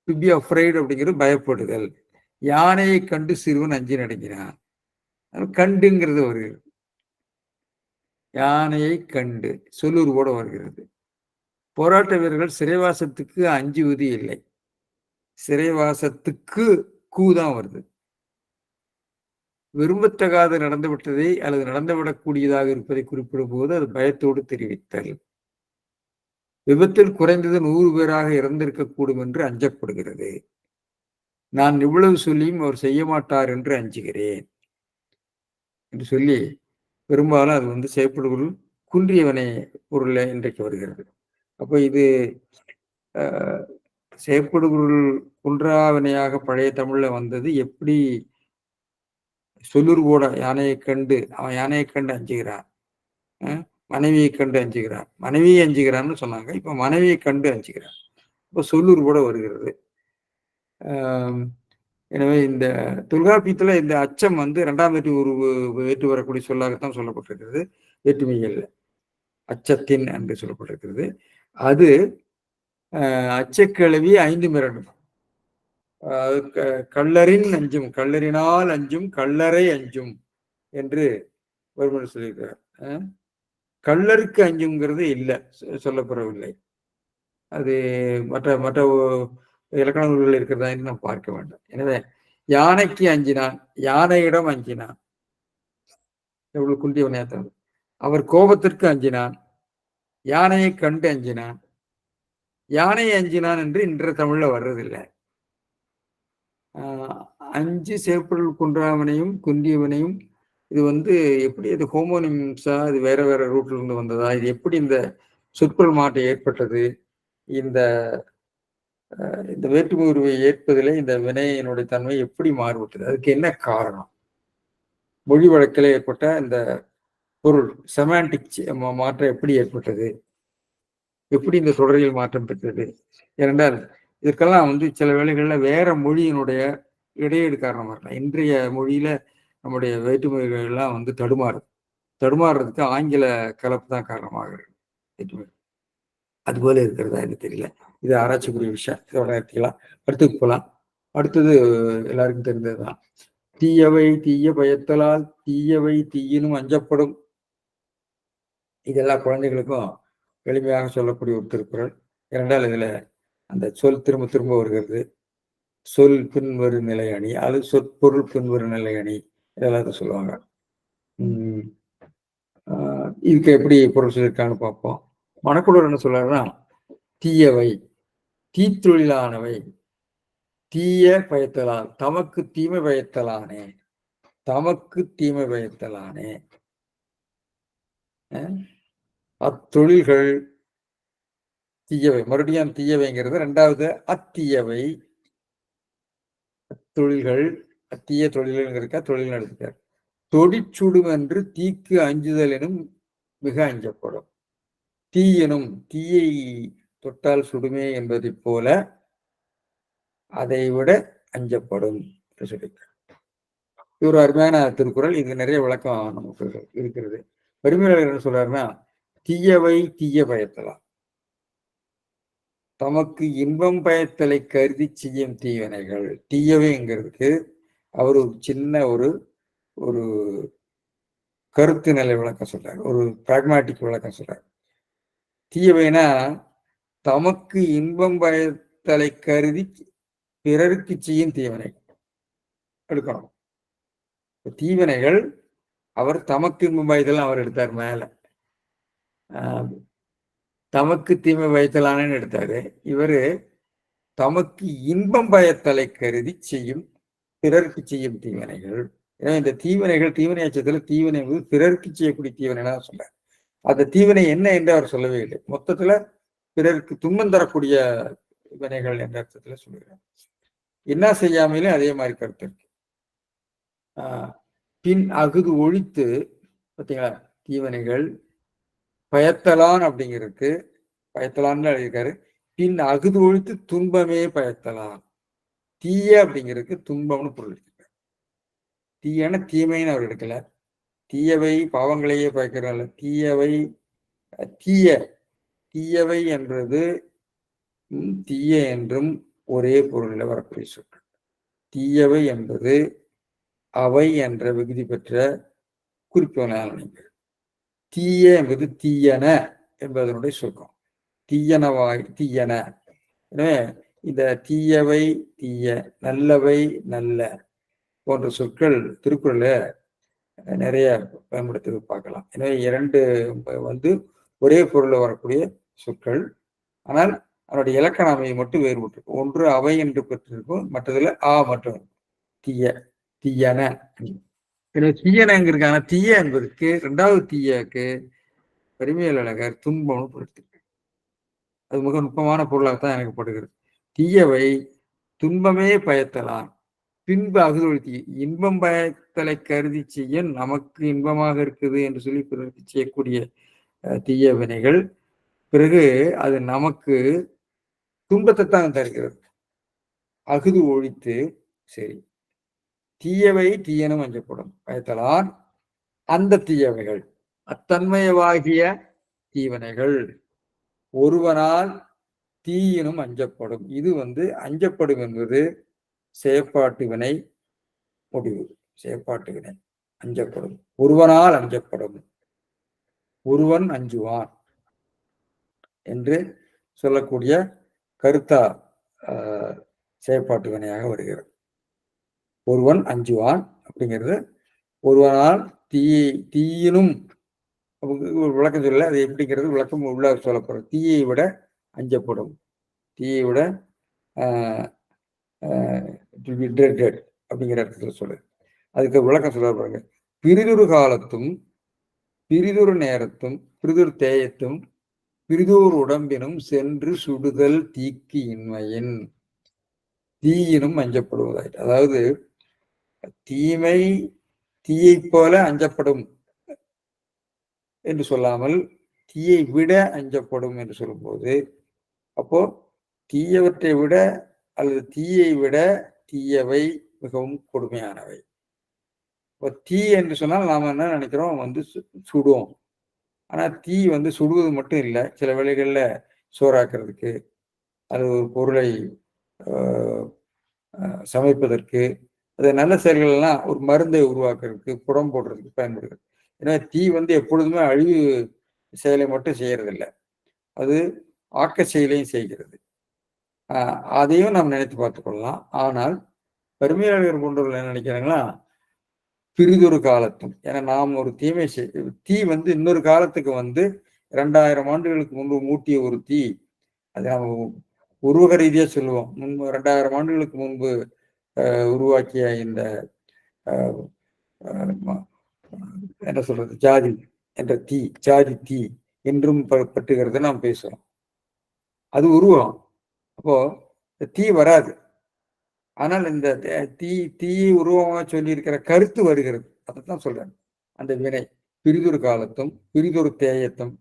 to be afraid அப்படிங்கிறது பயப்படுதல். யானையை கண்டு சிறுவன் அஞ்சு நடுங்கினான், கண்டுங்கிறது வருகிறது. யானையை கண்டு சொல்லுருவோட வருகிறது. போராட்ட வீரர்கள் சிறைவாசத்துக்கு அஞ்சுவது இல்லை, சிறைவாசத்துக்கு கூதான் வருது. விரும்பத்தகாது நடந்துவிட்டதை அல்லது நடந்துவிடக்கூடியதாக இருப்பதை குறிப்பிடும் போது அது பயத்தோடு தெரிவித்தல். விபத்தில் குறைந்தது 100 பேராக இறந்திருக்கக்கூடும் என்று அஞ்சப்படுகிறது. நான் இவ்வளவு சொல்லியும் அவர் செய்ய மாட்டார் என்று அஞ்சுகிறேன் என்று சொல்லி பெரும்பாலும் அது செயற்படுகள் குன்றியவனை பொருளை இன்றைக்கு வருகிறது. அப்போ இது செயற்படுபொருள் குன்றாவினையாக பழைய தமிழ்ல வந்தது எப்படி? சொல்லுரு கூட யானையை கண்டு அவன் யானையை கண்டு அஞ்சுகிறான், மனைவியை கண்டு அஞ்சுகிறான், மனைவியை அஞ்சுகிறான்னு சொன்னாங்க. இப்ப மனைவியை கண்டு அஞ்சுகிறான். இப்ப சொல்லுரு கூட வருகிறது. எனவே இந்த தொல்காப்பியத்துல இந்த அச்சம் வந்து 2ஆம் வேற்று உருவு வேற்று வரக்கூடிய சொல்லாகத்தான் சொல்லப்பட்டிருக்கிறது. வேற்றுமைகள்ல அச்சத்தின் என்று சொல்லப்பட்டிருக்கிறது. அது அச்சக்கிழவி 5 மிரண்டும். கள்ளரின் அஞ்சும், கள்ளரினால் அஞ்சும், கள்ளரை அஞ்சும் என்று ஒருவர் சொல்லியிருக்கிறார். கள்ளருக்கு அஞ்சுங்கிறது இல்லை, சொல்லப்படவில்லை. அது மற்ற மற்ற இலக்கண நூல்கள் இருக்கிறதா என்று நாம் பார்க்க வேண்டும். எனவே யானைக்கு அஞ்சினான், யானையிடம் அஞ்சினான், எவ்வளவு குந்திய வினையாத்தம். அவர் கோபத்திற்கு அஞ்சினான், யானையை கண்டு அஞ்சினான், யானை அஞ்சினான் என்று இன்ற தமிழ்ல வர்றதில்லை. அஞ்சு சேப்பொருள் குன்றாவனையும் குந்தியவனையும் இது வந்து எப்படி அது ஹோமோனிம்ஸா, இது வேற வேற ரூட்ல இருந்து வந்ததா, இது எப்படி இந்த சொற்பொருள் மாற்றம் ஏற்பட்டது, இந்த இந்த வேற்றுமை உருவை ஏற்பதிலே இந்த வினையினுடைய தன்மை எப்படி மாறுபட்டது, அதுக்கு என்ன காரணம், மொழி வழக்கில் ஏற்பட்ட இந்த பொருள் செமாண்டிக் மாற்றம் எப்படி ஏற்பட்டது, எப்படி இந்த தொடரில் மாற்றம் பெற்றது என்றால் இதற்கெல்லாம் வந்து சில வேளைகள்ல வேற மொழியினுடைய இடையீடு காரணமா இருக்கலாம். இன்றைய மொழியில நம்முடைய வேற்றுமைகள் எல்லாம் வந்து தடுமாறுறதுக்கு ஆங்கில கலப்பு தான் காரணமாக வேற்றுமை. அது போல இருக்கிறதா எனக்கு தெரியல. இது ஆராய்ச்சிக்குரிய விஷயம். இதோட எடுத்துக்கலாம். அடுத்துக்கு போகலாம். அடுத்தது எல்லாருக்கும் தெரிந்ததுதான். தீயவை தீய பயத்தலால் தீயவை தீயினும் அஞ்சப்படும். இதெல்லாம் குழந்தைகளுக்கும் எளிமையாக சொல்லக்கூடிய ஒரு திருக்குறள். இரண்டால் இதுல அந்த சொல் திரும்ப திரும்ப வருகிறது. சொல் பின்வரு நிலை அணி, அது சொற்பொருள் பின்வரு நிலை அணி, இதெல்லாம் சொல்லுவாங்க. இதுக்கு எப்படி பொருள் சொல்லியிருக்கான்னு பார்ப்போம். மணக்குளர் என்ன சொல்றாருன்னா, தீயவை தீத்தொழிலானவை தீய பயத்தலால் தமக்கு தீமை பயத்தலானே, தமக்கு தீமை பயத்தலானே அத்தொழில்கள் தீயவை. மறுபடியும் தீயவைங்கிறது ரெண்டாவது அத்தீயவை. தொழில்கள் தீய தொழில்கள் தொழில் நடத்துகிறார். தொடிச்சுடும் என்று தீக்கு அஞ்சுதல் எனும் மிக அஞ்சப்படும். தீயனும் தீயை தொட்டால் சுடுமே என்பதை போல அதை விட அஞ்சப்படும் என்று சொல்லியிருக்கார். இது ஒரு அருமையான திருக்குறள். இது நிறைய விளக்கம் நமக்கு இருக்கிறது. வறுமையாளர் என்ன சொல்றாருன்னா, தீயவை தீய பயத்தலாம் தமக்கு இன்பம் பயத்தலை கருதி செய்யும் தீவினைகள். தீயவைங்கிறதுக்கு அவர் ஒரு சின்ன ஒரு ஒரு கருத்து நிலை விளக்கம் சொல்றாரு, ஒரு பிராக்மாட்டிக் விளக்கம் சொல்றாரு. தீயவைனா தமக்கு இன்பம் பயத்தலை கருதி பிறருக்கு செய்யும் தீவினை எடுக்கணும். தீவினைகள் அவர் தமக்கு இன்பம் பயத்தலாம் அவர் எடுத்தார் மேல, தமக்கு தீமை பயத்தலானு எடுத்தாரு. இவரு தமக்கு இன்பம் பயத்தலை கருதி செய்யும் பிறருக்கு செய்யும் தீவினைகள். ஏன்னா இந்த தீவினைகள் தீவினை அச்சத்துல தீவினை பிறருக்கு செய்யக்கூடிய தீவினை சொல்றாரு. அந்த தீவினை என்ன என்று அவர் சொல்லவே இல்லை. மொத்தத்துல பிறருக்கு துன்பம் தரக்கூடிய வினைகள் என்ற அர்த்தத்துல சொல்லுகிறார். என்ன செய்யாமலும் அதே மாதிரி கருத்து இருக்கு. பின் அகுது ஒழித்து பார்த்தீங்களா, தீவினைகள் பயத்தலான் அப்படிங்கிறதுக்கு பயத்தலான்னு எழுதியிருக்காரு. பின் அகுது ஒழித்து துன்பமே பயத்தலான். தீய அப்படிங்கிறதுக்கு துன்பம்னு பொருள் எடுத்திருக்காரு. தீயன தீமைன்னு அவர் எடுக்கல. தீயவை பாவங்களையே பயக்கிறாள். தீயவை தீயவை என்றது தீய என்றும் ஒரே பொருளில் வரக்கூடிய சொற்கள். தீயவை என்பது அவை என்ற விகுதி பெற்ற குறிப்புகள். தீய என்பது தீயன என்பதனுடைய சுருக்கம். தீயனவாய் தீயன. எனவே இந்த தீயவை தீய, நல்லவை நல்ல போன்ற சொற்கள் திருக்குறள நிறைய பயன்படுத்தி பார்க்கலாம். எனவே இரண்டு வந்து ஒரே பொருளில் வரக்கூடிய சொற்கள், ஆனால் அதனுடைய இலக்கண அமையை மட்டும் வேறுபட்டிருக்கும். ஒன்று அவை என்று பெற்றிருக்கும், மற்றதுல மட்டும் தீய தீயன. தீயனங்கிறதுக்கான தீய என்பதற்கு இரண்டாவது தீயக்கு வறுமையல் அழகர் துன்பம்னு பொருத்திருக்கு. அது மிக நுட்பமான பொருளாகத்தான் எனக்கு படுகிறது. தீயவை துன்பமே பயத்தலான் பின்பு அகுதொழுத்தி இன்பம் பயத்தலை கருதி செய்ய நமக்கு இன்பமாக இருக்குது என்று சொல்லி பிறருக்கு செய்யக்கூடிய தீய வினைகள் பிறகு அது நமக்கு துன்பத்தை தான் தருகிறது. அகுது ஒழித்து சரி தீயவை தீயனும் அஞ்சப்படும் பயத்தலான் அந்த தீயவைகள் அத்தன்மையவாகிய தீவனைகள் ஒருவனால் தீயினும் அஞ்சப்படும். இது அஞ்சப்படும் என்பது செயற்பாட்டு வினை முடிவு. செயற்பாட்டு வினை அஞ்சப்படும், ஒருவனால் அஞ்சப்படும், ஒருவன் அஞ்சுவான் என்று சொல்லக்கூடிய கருத்தா செயற்பாட்டு வினையாக வருகிறது. ஒருவன் அஞ்சுவான் அப்படிங்கிறது ஒருவனால் தீயினும் விளக்கம் சொல்ல, அது எப்படிங்கிறது விளக்கம் உள்ள சொல்லப்படும். தீயை விட அஞ்சப்படும், தீயை விட அப்படிங்கிற அர்த்தத்துல சொல்லு. அதுக்கு விளக்கம் சொல்ல பாருங்க. பிரிதொரு காலத்தும் பிரிதொரு நேரத்தும் பிரிதொரு தேயத்தும் பிரிதோர் உடம்பினும் சென்று சுடுதல் தீக்கு இன்மையின் தீயினும் அஞ்சப்படுவதாயிற்று. அதாவது தீமை தீயை போல அஞ்சப்படும் என்று சொல்லாமல் தீயை விட அஞ்சப்படும் என்று சொல்லும்போது, அப்போ தீயவற்றை விட அல்லது தீயை விட தீயவை மிகவும் கொடுமையானவை. இப்போ தீ என்று சொன்னால் நாம என்ன நினைக்கிறோம், சுடும். ஆனா தீ சுடுவது மட்டும் இல்லை, சில வேளைகள்ல சோறாக்குறதுக்கு அது ஒரு பொருளை சமைப்பதற்கு, அது நல்ல செயல்கள் எல்லாம் ஒரு மருந்தை உருவாக்குறதுக்கு, புடம் போடுறதுக்கு பயன்படுகிறது. ஏன்னா தீ எப்பொழுதுமே அழிவு செயலை மட்டும் செய்யறதில்லை, அது ஆக்க செயலையும் செய்கிறது. அதையும் நாம் நினைத்து பார்த்துக் கொள்ளலாம். ஆனால் பெருமையாளர்கள் போன்றவர்கள் என்ன நினைக்கிறாங்களா, பிரிதொரு காலத்தும், ஏன்னா நாம் ஒரு தீமை தீ இன்னொரு காலத்துக்கு 2000 ஆண்டுகளுக்கு முன்பு மூட்டிய ஒரு தீ, அது நாம் உருவக ரீதியா சொல்லுவோம். 2000 ஆண்டுகளுக்கு முன்பு உருவாக்கிய இந்த என்ன சொல்றது, ஜாதி என்ற தீ, ஜாதி தீ என்றும் பட்டுகிறது நாம் பேசுறோம். அது உருவம். அப்போ தீ வராது. ஆனால் இந்த தீயை உருவமாக சொல்லி இருக்கிற கருத்து வருகிறது. அதைத்தான் சொல்றேன். அந்த வினை பிரிதொரு காலத்தும் பிரிதொரு தேயத்தும்,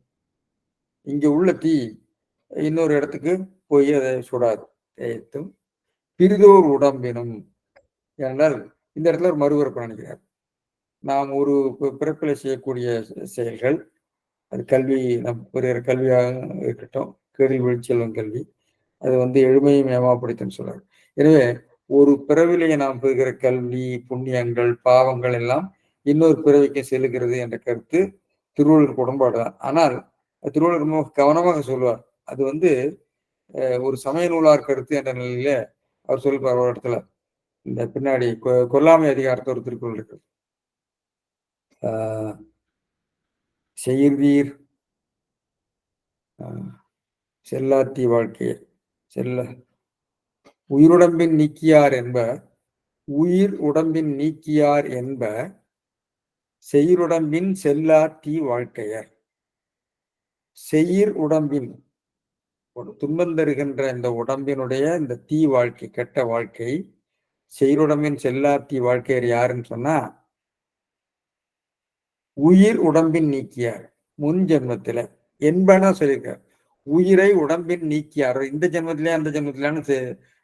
இங்க உள்ள தீ இன்னொரு இடத்துக்கு போய் அதை சுடாது. தேயத்தும் பிரிதோர் உடம்பினும், ஏனென்றால் இந்த இடத்துல ஒரு மறுவரப்பு நினைக்கிறார். நாம் ஒரு பிறப்பில் செய்யக்கூடிய செயல்கள், அது கல்வி, நம் பெறுகிற கல்வியாக இருக்கட்டும், கேள்வி வெளிச்செல்வம் கல்வி, அது எழுமையும் ஏமாப்படுத்துன்னு சொல்றாரு. எனவே ஒரு பிறவிலேயே நாம் பெறுகிற கல்வி, புண்ணியங்கள், பாவங்கள் எல்லாம் இன்னொரு பிறவிக்கு செல்லுகிறது என்ற கருத்து திருவள்ளுவர் உடன்பாடு தான். ஆனால் திருவள்ளுவர் ரொம்ப கவனமாக சொல்லுவார். அது ஒரு சமய நூலார் கருத்து என்ற நிலையில அவர் சொல்லுவார். ஒரு இடத்துல இந்த பின்னாடி கொல்லாமை அதிகாரத்தை ஒரு திருக்குறள் இருக்கு. செய்வீர் செல்லாத்தி வாழ்க்கையை உயிருடம்பின் நீக்கியார் என்ப, உயிர் உடம்பின் நீக்கியார் என்ப செயிருடம்பின் செல்லாத்தி வாழ்க்கையர். செயிர் உடம்பின் துன்பம் தருகின்ற இந்த உடம்பினுடைய இந்த தீ வாழ்க்கை, கெட்ட வாழ்க்கை, செயிருடம்பின் செல்லாத்தி வாழ்க்கையர் யாருன்னு சொன்னா, உயிர் உடம்பின் நீக்கியார். முன் ஜென்மத்துல என்பன சொல்லியிருக்கார். உயிரை உடம்பின் நீக்கியார். இந்த ஜென்மத்திலே அந்த ஜென்மத்திலான்னு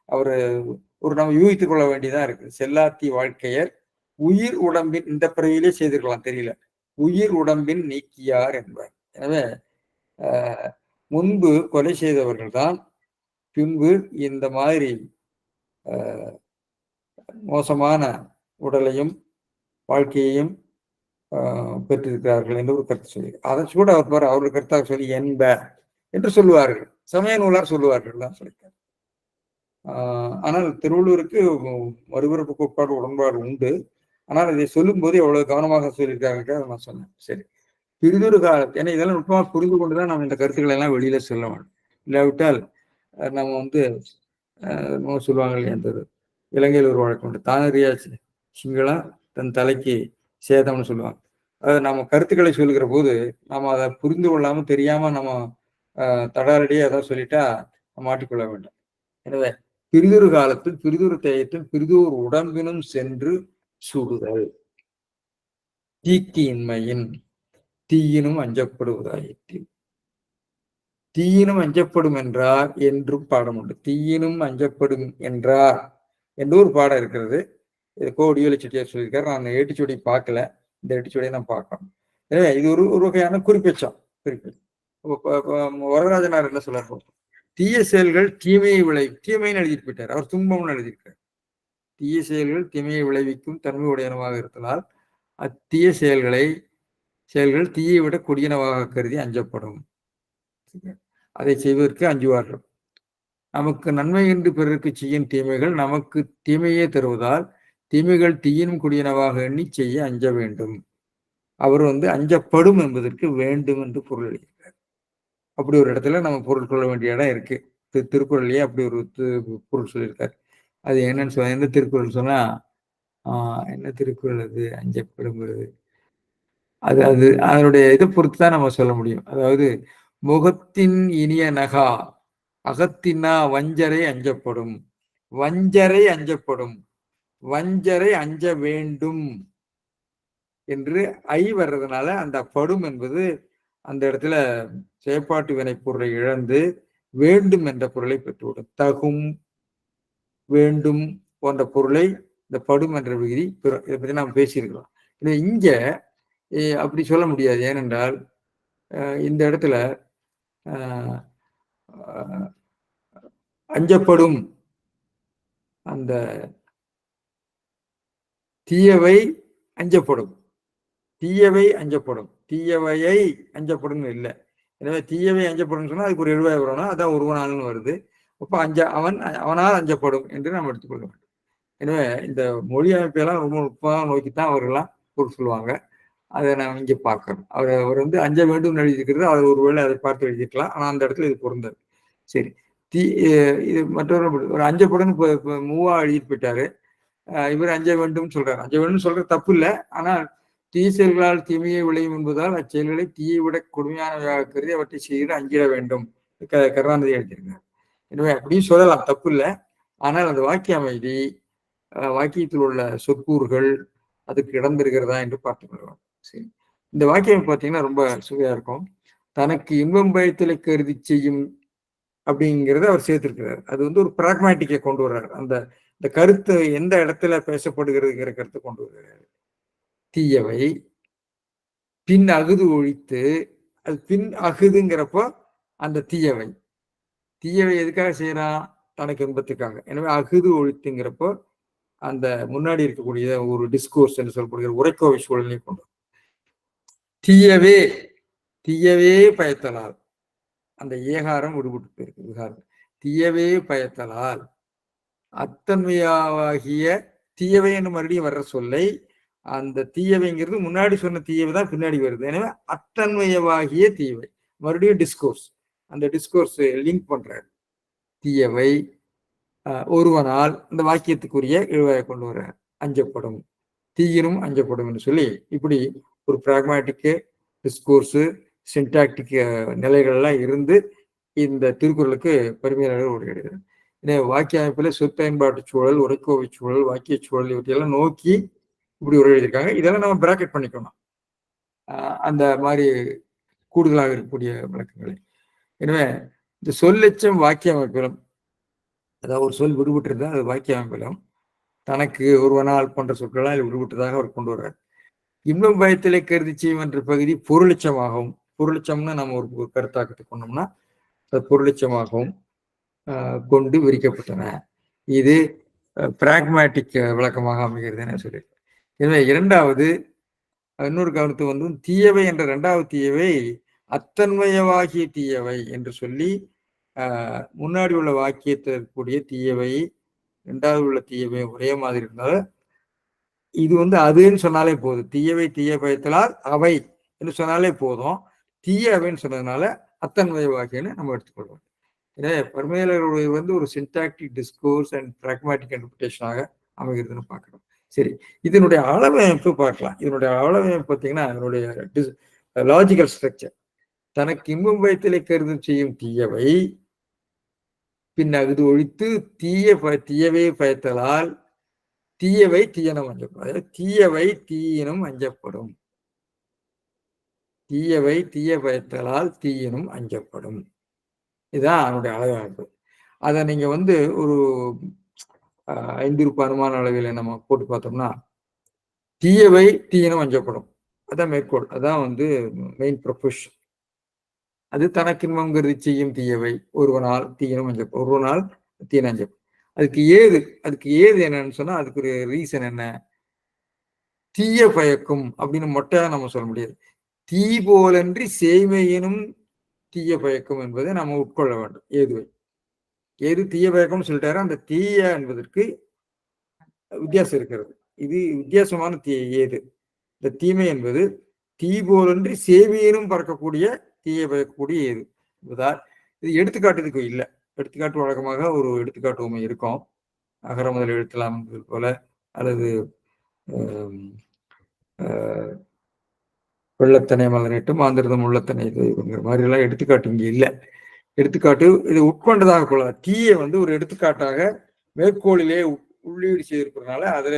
அவரு ஒரு நம்ம யூகித்துக் கொள்ள வேண்டியதான் இருக்கு. செல்லாத்தி வாழ்க்கையர் உயிர் உடம்பின் இந்த பிறவியிலே செய்திருக்கலாம், தெரியல. உயிர் உடம்பின் நீக்கியார் என்பார். எனவே முன்பு கொலை செய்தவர்கள் தான் பின்பு இந்த மாதிரி மோசமான உடலையும் வாழ்க்கையையும் பெற்றிருக்கிறார்கள் என்று ஒரு கருத்து சொல்லி, அதை கூட அவர்கள் கருத்தாக சொல்லி என்ப என்று சொல்லுவார்கள். சமய நூலார் சொல்லுவார்கள் தான் சொல்லியிருக்கார். ஆனால் திருவள்ளுவருக்கு மறுபிறப்பு கோட்பாடு உடன்பாடு உண்டு. ஆனால் இதை சொல்லும் போது எவ்வளவு கவனமாக சொல்லியிருக்காங்க நான் சொன்னேன். சரி, பிரிதொரு காலத்து, ஏன்னா இதெல்லாம் நுட்பமாக புரிந்து கொண்டுதான் நம்ம இந்த கருத்துக்களை எல்லாம் வெளியில சொல்ல வேண்டும். இல்லாவிட்டால் நம்ம சொல்லுவாங்க இல்லையா, அந்த இலங்கையில் ஒரு வழக்கம் உண்டு, தானறியா சிங்களா தன் தலைக்கு சேதம்னு சொல்லுவாங்க. நம்ம கருத்துக்களை சொல்லுகிற போது நம்ம அதை புரிந்து கொள்ளாம தெரியாம நம்ம தடாரடியே ஏதாவது சொல்லிட்டா மாட்டிக்கொள்ள வேண்டும். எனவே பிரிதொரு காலத்தில் பிரிதொரு தேயத்தில் பிரிதோர் உடம்பினும் சென்று சுடுதல் தீக்கு இன்மையின் தீயினும் அஞ்சப்படுவதாயிற்று. தீயினும் அஞ்சப்படும் என்றார் என்றும் பாடம் உண்டு. தீயினும் அஞ்சப்படும் என்றார் என்று ஒரு பாடம் இருக்கிறது. இது கோடியோலி செட்டியார் சொல்லியிருக்காரு. நான் ஏட்டுச்சுவடி பார்க்கல, இந்த ஏட்டுச்சுவடியை நான் பார்க்கணும். எனவே இது ஒரு வகையான குறிப்பெச்சம். வரதராஜனார் என்ன சொல்றாரு? தீய செயல்கள் தீமையை தீமைன்னு எழுதிட்டு போயிட்டார். அவர் துன்பம்னு எழுதியிருக்கார். தீய செயல்கள் தீமையை விளைவிக்கும் தன்மை உடையனவாக இருத்தலால் அத்தீய செயல்கள் தீயை விட கொடியனவாக கருதி அஞ்சப்படும். அதை செய்வதற்கு அஞ்சுவார்கள். நமக்கு நன்மை என்று பிறருக்கு செய்யும் தீமைகள் நமக்கு தீமையே தருவதால் தீமைகள் தீயினும் கொடியனவாக எண்ணி செய்ய அஞ்ச வேண்டும். அவர் அஞ்சப்படும் என்பதற்கு வேண்டும் என்று பொருள் எழுதியிருக்கார். அப்படி ஒரு இடத்துல நம்ம பொருள் கொள்ள வேண்டிய இடம் இருக்கு. திருக்குறள்லயே அப்படி ஒரு பொருள் சொல்லியிருக்காரு. அது என்னன்னு சொல்ல, எந்த திருக்குறள் சொன்னா என்ன திருக்குறள் அது? அஞ்சப்படுங்கிறது அது அதனுடைய இதை பொறுத்து தான் நம்ம சொல்ல முடியும். அதாவது முகத்தின் இனிய நகா அகத்தினா வஞ்சரை அஞ்சப்படும், வஞ்சரை அஞ்சப்படும், வஞ்சரை அஞ்ச வேண்டும் என்று வர்றதுனால அந்த படும் என்பது அந்த இடத்துல செயற்பாட்டு வினை பொருளை இழந்து வேண்டும் என்ற பொருளை பெற்றுவிடும். தகும், வேண்டும் போன்ற பொருளை இந்த படும் என்ற விகுதி இதை பற்றி நாம் பேசியிருக்கிறோம். இங்க அப்படி சொல்ல முடியாது. ஏனென்றால் இந்த இடத்துல அஞ்சப்படும் அந்த தீயவை அஞ்சப்படும், தீயவை அஞ்சப்படும், தீயவையை அஞ்சப்படும் இல்லை. எனவே தீயவை அஞ்சப்படும் சொன்னா அதுக்கு ஒரு எழுவாய் வரணும். அதான் ஒருவனால்னு வருது. அப்ப அவனால் அஞ்சப்படும் என்று நாம் எடுத்துக்கொள்ள வேண்டும். எனவே இந்த மொழி அமைப்பெல்லாம் ரொம்ப நுட்பமாக நோக்கித்தான் அவர்கள்லாம் பொருள் சொல்லுவாங்க. அதை நாம் இங்கே பார்க்கணும். அவர் அஞ்ச வேண்டும் எழுதியிருக்கிறது. அவர் ஒருவேளை அதை பார்த்து எழுதிக்கலாம். ஆனால் அந்த இடத்துல இது பொருந்தது. சரி, இது மற்றொரு ஒரு அஞ்சப்படும் மூவா எழுதிட்டு போயிட்டாரு. இவர் அஞ்ச வேண்டும் சொல்றாரு. அஞ்ச வேண்டும் சொல்றது தப்பு இல்லை. ஆனால் தீ செயல்களால் தீமையை விளையும் என்பதால் அச்செயல்களை தீயை விட கொடுமையானவையாக கருதி அவற்றை செய்து அஞ்சிட வேண்டும். கருணாநிதி எழுதியிருக்கார். எனவே அப்படியும் சொல்லலாம், தப்பு இல்லை. ஆனால் அந்த வாக்கிய அமைதி, வாக்கியத்தில் உள்ள சொற்கூறுகள் அதுக்கு இடம் பெறுகிறதா என்று பார்த்துக் கொள்ளலாம். சரி, இந்த வாக்கியம் பார்த்தீங்கன்னா ரொம்ப சுவையா இருக்கும். தனக்கு இன்பம் பயத்தில கருதி செய்யும் அப்படிங்கிறத அவர் சேர்த்திருக்கிறார். அது ஒரு பிராக்மேட்டிக்கை கொண்டு வர்றாரு. அந்த கருத்து எந்த இடத்துல பேசப்படுகிறதுங்கிற கருத்தை கொண்டு வர்றாரு. தீயவை பின் அகுது ஒழித்து, அது பின் அகுதுங்கிறப்போ அந்த தீயவை எதுக்காக செய்யறான்? தனக்கு இன்பத்துக்காக. எனவே அகுது ஒழித்துங்கிறப்போ அந்த முன்னாடி இருக்கக்கூடிய ஒரு டிஸ்கோர்ஸ் என்று சொல்லப்படுகிற உரைக்கோவை சூழலை கொண்டு தீயவே பயத்தலால் அந்த ஏகாரம் விடுபட்டு இருக்கு. விகாரம் தீயவே பயத்தலால் அத்தன்மையாகிய தீயவை என்று மறுபடியும் வர்ற சொல்லை, அந்த தீயவைங்கிறது முன்னாடி சொன்ன தீயவை தான் பின்னாடி வருது. எனவே அத்தன்மையவாகிய தீயவை மறுபடியும் டிஸ்கோர்ஸ், அந்த டிஸ்கோர்ஸ் லிங்க் பண்றாரு. தீயவை ஒருவனால் இந்த வாக்கியத்துக்குரிய இழுவாயை கொண்டு வர அஞ்சப்படும், தீயினும் அஞ்சப்படும் என்று சொல்லி இப்படி ஒரு பிராக்மேட்டிக்கு டிஸ்கோர்ஸு சின்டாக்டிக் நிலைகள்லாம் இருந்து இந்த திருக்குறளுக்கு பெருமையாளர்கள் உரையாடுகிறார். எனவே வாக்கிய அமைப்பில் சொற்பயன்பாட்டு சூழல், உரைக்கோவை சூழல், வாக்கிய சூழல் இவற்றையெல்லாம் நோக்கி இப்படி உரை எழுதியிருக்காங்க. இதெல்லாம் நம்ம பிராக்கெட் பண்ணிக்கணும், அந்த மாதிரி கூடுதலாக இருக்கக்கூடிய விளக்கங்களை. எனவே இந்த சொல்லெச்சம் வாக்கிய அமைப்பிலும், அதாவது ஒரு சொல் விடுபட்டு இருந்தால் அது வாக்கிய அமைப்பிலும் தனக்கு ஒருவனால் போன்ற சொற்களால் விடுபட்டதாக அவர் கொண்டு வர்றார். இன்பம் பயத்திலே கருதி செய்யும் என்ற பகுதி பொருளச்சமாகவும், பொருளச்சம்னு நம்ம ஒரு கருத்தாக்கத்தை கொண்டோம்னா அது பொருளச்சமாகவும் கொண்டு விரிக்கப்பட்டன. இது பிராக்மேட்டிக் விளக்கமாக அமைகிறது என சொல்லியிருக்கேன். எனவே இரண்டாவது இன்னொரு கருத்து தீயவை என்ற இரண்டாவது தீயவை அத்தன்மயவாகிய தீயவை என்று சொல்லி முன்னாடி உள்ள வாக்கியத்திற்குரிய தீயவை இரண்டாவது உள்ள தீயவை ஒரே மாதிரி இருந்தாலும் இது அதுன்னு சொன்னாலே போதும். தீயவை தீய பயத்தலால் அவை என்று சொன்னாலே போதும். தீய அவைன்னு சொன்னதுனால அத்தன்மயவாகியன்னு நம்ம எடுத்துக்கொள்வோம். எனவே பர்மேலருடைய ஒரு சின்டாக்டிக் டிஸ்கோர்ஸ் அண்ட் பிராக்மேட்டிக் இன்டர்பிரேஷனாக அமைகிறதுன்னு பார்க்கணும். சரி, இதனுடைய அளவமைப்பு பார்க்கலாம். இதனுடைய அளவமைப்பு பார்த்தீங்கன்னா இதனுடைய லாஜிக்கல் ஸ்ட்ரக்சர். தனக்கு இன்பம் பயத்தலை கருதும் செய்யும் தீயவை பின் அகுது ஒழித்து தீயவை பயத்தலால் தீயவை தீயனம் அஞ்சப்படும். தீயவை தீயினும் அஞ்சப்படும். தீயவை தீய பயத்தலால் தீயினும் அஞ்சப்படும். இதுதான் அவனுடைய அளவு. அதை நீங்க வந்து ஒரு 5 அனுமான அளவில் நம்ம போட்டு பார்த்தோம்னா, தீயவை தீயினும் அஞ்சப்படும். அதான் மேற்கோள். அதான் வந்து மெயின் ப்ரொபோஷன். அது தனக்கின்பம் கருதி செய்யும் தீயவை ஒருவனால் தீயினும் அஞ்சப்படும். ஒருவனால் தீயினும் அஞ்சப்படும். அதுக்கு ஏது என்னன்னு சொன்னா, அதுக்கு ஒரு ரீசன் என்ன? தீய பயக்கும் அப்படின்னு மொட்டையா நம்ம சொல்ல முடியாது. தீ போலன்றி சேமையினும் தீய பயக்கும் என்பதை நம்ம உட்கொள்ள வேண்டும். ஏது தீய பயக்கம்னு சொல்லிட்டாரு. அந்த தீய என்பதற்கு வித்தியாசம் இருக்கிறது. இது வித்தியாசமான ஏது. இந்த தீமை என்பது தீ போலன்றி சேமையினும் பறக்கக்கூடிய தீய பயக்கக்கூடிய ஏது என்பதால் இது எடுத்துக்காட்டுறதுக்கு இல்லை. எடுத்துக்காட்டு வழக்கமாக ஒரு எடுத்துக்காட்டு உண்மை இருக்கும். அகர முதல் எழுத்தலாம் என்பது போல, அல்லது வெள்ளத்தனை மலனிட்டு மாந்திரதம் உள்ளத்தனை இதுங்கிற மாதிரி எல்லாம் எடுத்துக்காட்டு இங்க இல்லை. எடுத்துக்காட்டு இது உட்கொண்டதாக கொள்ளலாம். தீயை வந்து ஒரு எடுத்துக்காட்டாக மேற்கோளிலே உள்ளீடு செய்திருக்கிறதுனால அதுல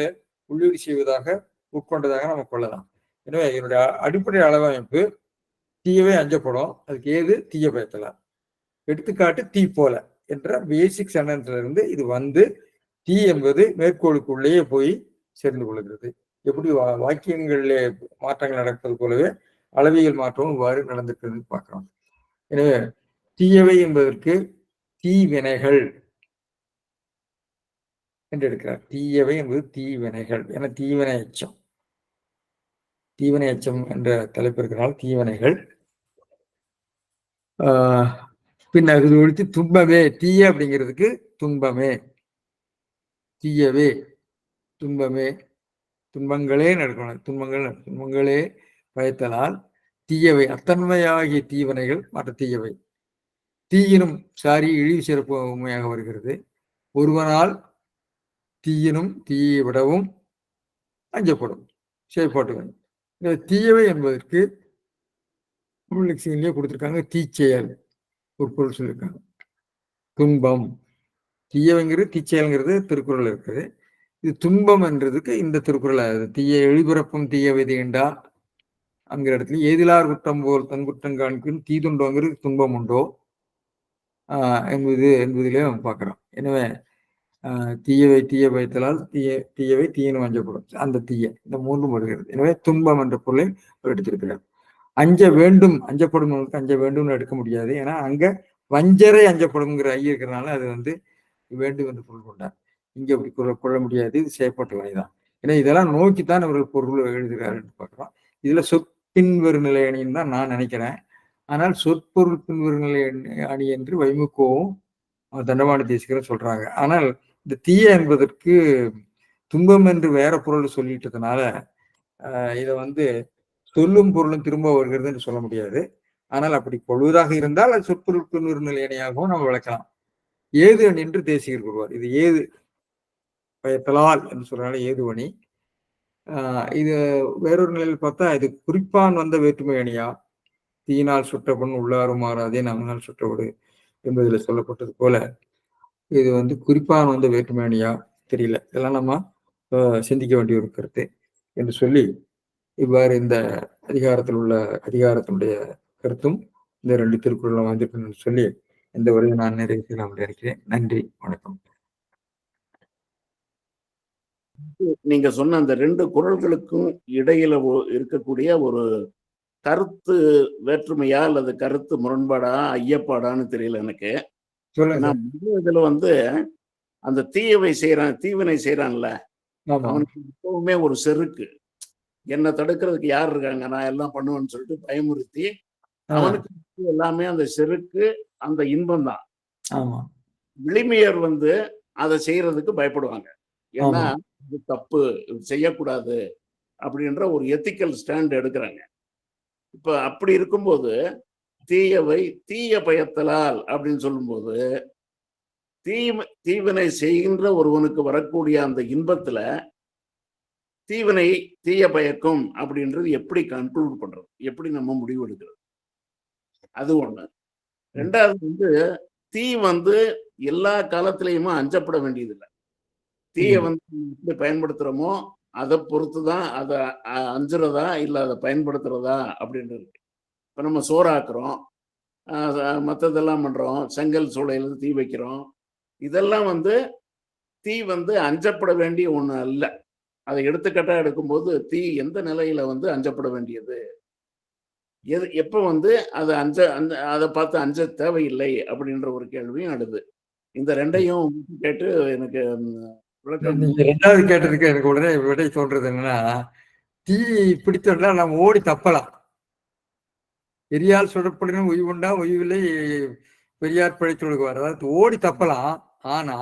உள்ளீடு செய்வதாக உட்கொண்டதாக நம்ம கொள்ளலாம். எனவே என்னுடைய அடிப்படை அளவமைப்பு தீயவே அஞ்சப்படும். அதுக்கு ஏது தீய பயத்தலாம். எடுத்துக்காட்டு தீ போல என்ற பேசிக் சென்டென்ஸ்ல இருந்து இது வந்து தீ என்பது மேற்கோளுக்குள்ளேயே போய் சேர்ந்து கொள்கிறது. எப்படி வாக்கியங்களிலே மாற்றங்கள் நடப்பது போலவே அளவியல் மாற்றமும் இவ்வாறு நடந்திருக்கிறது பார்க்கிறோம். எனவே தீயவை என்பதற்கு தீவினைகள் என்று எடுக்கிறார். தீயவை என்பது தீவினைகள் என தீவினை எச்சம். தீவினை எச்சம் என்ற தலைப்பு இருக்கிறால் தீவினைகள். பின் அது ஒழித்து துன்பமே. தீய அப்படிங்கிறதுக்கு துன்பமே, தீயவே, துன்பமே, துன்பங்களே நடக்கணும். துன்பங்களே பயத்தலால் தீயவை அத்தன்மையாகிய தீவனைகள் மற்ற தீயவை தீயினும் இழிவு சிறப்பு உண்மையாக வருகிறது. ஒருவனால் தீயினும் தீயை விடவும் அஞ்சப்படும் செயல்பாட்டுகள். தீயவை என்பதற்கு கொடுத்திருக்காங்க. தீச்செயல் ஒரு பொருள் சொல்லியிருக்காங்க. துன்பம். தீயவைங்கிறது தீச்செயல்ங்கிறது திருக்குறள் இருக்குது. இது துன்பம் என்றதுக்கு இந்த திருக்குறள் தீய எழிபிறப்பும் தீயவை தீண்டா அங்கிற இடத்துல ஏதிலார் குற்றம் போல் தன் குற்றம் காண்பின் தீதுண்டோங்கிறது துன்பம் உண்டோ என்பதிலே நம்ம பார்க்கிறோம். எனவே தீயவை தீய பயத்தலால் தீயவை தீயினும் அஞ்சப்படும். அந்த தீய இந்த மூன்றும் வருகிறது. எனவே துன்பம் என்ற பொருளை எடுத்திருக்கிறார். அஞ்ச வேண்டும், அஞ்சப்படும் அஞ்ச வேண்டும்னு எடுக்க முடியாது. ஏன்னா அங்க வஞ்சரை அஞ்சப்படும்ங்கிற ஐய இருக்கிறதுனால அது வந்து வேண்டும் என்று பொருள் கொண்டார். இங்க அப்படி கொள்ள முடியாது. இது செய்யப்பட்ட வகைதான். ஏன்னா இதெல்லாம் நோக்கித்தான் அவர்கள் பொருள் எழுதுகிறாருன்னு பார்க்கிறோம். இதுல சொற்பின்வரு நிலை அணின்னு தான் நான் நினைக்கிறேன். ஆனால் சொற்பொருள் பின்வரு நிலை அணி என்று வைமுக்கோவும் தண்டவாணி தேசிகரும் சொல்றாங்க. ஆனால் இந்த தீய என்பதற்கு துன்பம் என்று வேற பொருள் சொல்லிட்டதுனால இதை வந்து சொல்லும் பொருளும் திரும்ப வருகிறது என்று சொல்ல முடியாது. ஆனால் அப்படி கொள்வதாக இருந்தால் அது சொற்பொருள் பின்வரு நிலை அணியாகவும் நம்ம விளக்கலாம். ஏது அணி என்று தேசிகர் கூறுவார். இது ஏது பயத்தலால் என்று சொல்றதுனால ஏது அணி. இது வேறொரு நிலையில் பார்த்தா இது குறிப்பான் வந்த வேற்றுமை அணியா, தீயினால் சுட்டப்பன் உள்ளாரும் மாறாதே நம்மால் சுட்டவிடு என்பதில் சொல்லப்பட்டது போல இது வந்து குறிப்பான வந்த வேற்றுமை அணியா தெரியல. இதெல்லாம் நம்ம சிந்திக்க வேண்டிய ஒரு கருத்து என்று சொல்லி இவ்வாறு இந்த அதிகாரத்தினுடைய கருத்தும் இந்த 2 திருக்குறளும் வந்திருக்குன்னு சொல்லி இந்த வரையும் நான் நிறைவு செய்யலாம் நினைக்கிறேன். நன்றி, வணக்கம். நீங்க சொன்ன அந்த 2 குறள்களுக்கும் இடையில இருக்கக்கூடிய ஒரு கருத்து வேற்றுமையா அல்லது கருத்து முரண்பாடா ஐயப்பாடான்னு தெரியல எனக்கு. இதுல வந்து அந்த தீவினை செய்யறான்ல அவனுக்கு எப்பவுமே ஒரு செருக்கு. என்ன தடுக்கிறதுக்கு யார் இருக்காங்க, நான் எல்லாம் பண்ணுவேன்னு சொல்லிட்டு பயமுறுத்தி அவனுக்கு எல்லாமே அந்த செருக்கு அந்த இன்பம் தான். விளிமையர் வந்து அதை செய்யறதுக்கு பயப்படுவாங்க. ஏன்னா இது தப்பு, செய்யக்கூடாது அப்படின்ற ஒரு எத்திக்கல் ஸ்டாண்ட் எடுக்கிறாங்க. இப்ப அப்படி இருக்கும்போது தீயவை தீய பயத்தலால் அப்படின்னு சொல்லும்போது தீவினை செய்கின்ற ஒருவனுக்கு வரக்கூடிய அந்த இன்பத்துல தீவினை தீய பயக்கும் அப்படின்றது எப்படி கன்க்ளூட் பண்றது, எப்படி நம்ம முடிவு எடுக்கிறது? அது ஒண்ணு. 2வது வந்து தீ வந்து எல்லா காலத்திலயுமே அஞ்சப்பட வேண்டியதில்ல. தீய ம். வந்து எப்படி பயன்படுத்துறோமோ, அத பொறுத்து தான் அத அஞ்சுறதா, இல்ல அத பயன்படுத்துறதா அப்படின்றது. இப்ப நம்ம சோறாக்குறோம். அ மத்ததெல்லாம் பண்றோம். செங்கல் சூளையில தீ வைக்கிறோம். இதெல்லாம் வந்து தீ வந்து அஞ்சப்பட வேண்டிய ஒண்ணு அல்ல. அத எடுத்துக்காட்டா எடுக்கும்போது, தீ எந்த நிலையில வந்து அஞ்சப்பட வேண்டியது? எப்ப வந்து அது அத பார்த்து அஞ்ச தேவையில்லை அப்படின்ற ஒரு கேள்வியும் எழுது. இந்த 2யும் கேட்டு எனக்கு விளக்கம். நீங்க 2வது கேட்டதுக்கு எனக்கு உடனே விடை தோன்றது என்னன்னா, தீ பிடித்தோம்னா நம்ம ஓடி தப்பலாம். பெரியார் சுடப்படினும் உய்வுண்டா உய்வில்லை பெரியார் பிழைத்தொழுகுவார். அதாவது ஓடி தப்பலாம். ஆனா,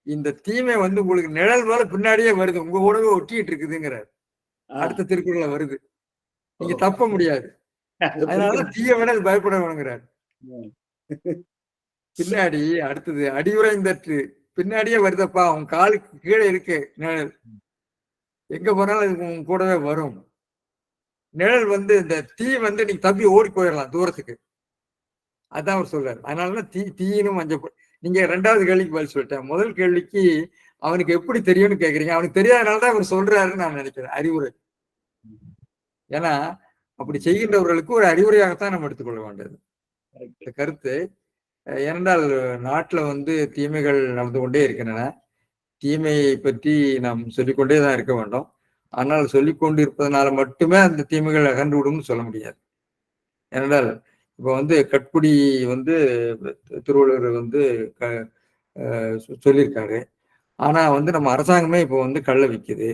இந்த தீமை வந்து உங்களுக்கு நிழல் மேல பின்னாடியே வருது. உங்க கூடவே ஒட்டிட்டு இருக்குதுங்கிறார். ஆ. அடுத்த திருக்குறள்ல வருது. ஓ! நீங்க தப்ப முடியாது. அது அதனாலதான் பிடிக்கிறது. தீய விட பயப்பட வேணுங்கிறார். ம். பின்னாடி அடுத்தது அடியுறைந்தற்று பின்னாடியே வருதப்பா உன் காலுக்கு கீழே இருக்கு நிழல். எங்க போனாலும் அது உன் கூடவே வரும். நிழல் வந்து இந்த தீ வந்து நீங்க தப்பி ஓடி போயிடலாம் தூரத்துக்கு. அதான் அவர் சொல்றாரு. அதனாலதான் தீயினும் நீங்க 2வது கேள்விக்கு பதில் சொல்லிட்டேன். முதல் கேள்விக்கு அவனுக்கு எப்படி தெரியும்னு கேக்குறீங்க. அவனுக்கு தெரியாதனாலதான் அவர் சொல்றாருன்னு நான் நினைக்கிறேன். அறிவுரை. ஏன்னா, அப்படி செய்கின்றவர்களுக்கு ஒரு அறிவுரையாகத்தான் நம்ம எடுத்துக்கொள்ள வேண்டியது. கரெக்ட். இந்த கருத்து ஏனென்றால் நாட்டுல வந்து தீமைகள் நடந்து கொண்டே இருக்கின்றன. தீமையை பற்றி நாம் சொல்லிக்கொண்டே தான் இருக்க வேண்டும். ஆனால் சொல்லிக்கொண்டு இருப்பதனால மட்டுமே அந்த தீமைகள் அகன்று விடும்னு சொல்ல முடியாது. ஏனென்றால் இப்ப வந்து கட்புடி வந்து திருவள்ளுவர் வந்து சொல்லியிருக்காரு. ஆனா வந்து நம்ம அரசாங்கமே இப்ப வந்து கள்ள விக்குது.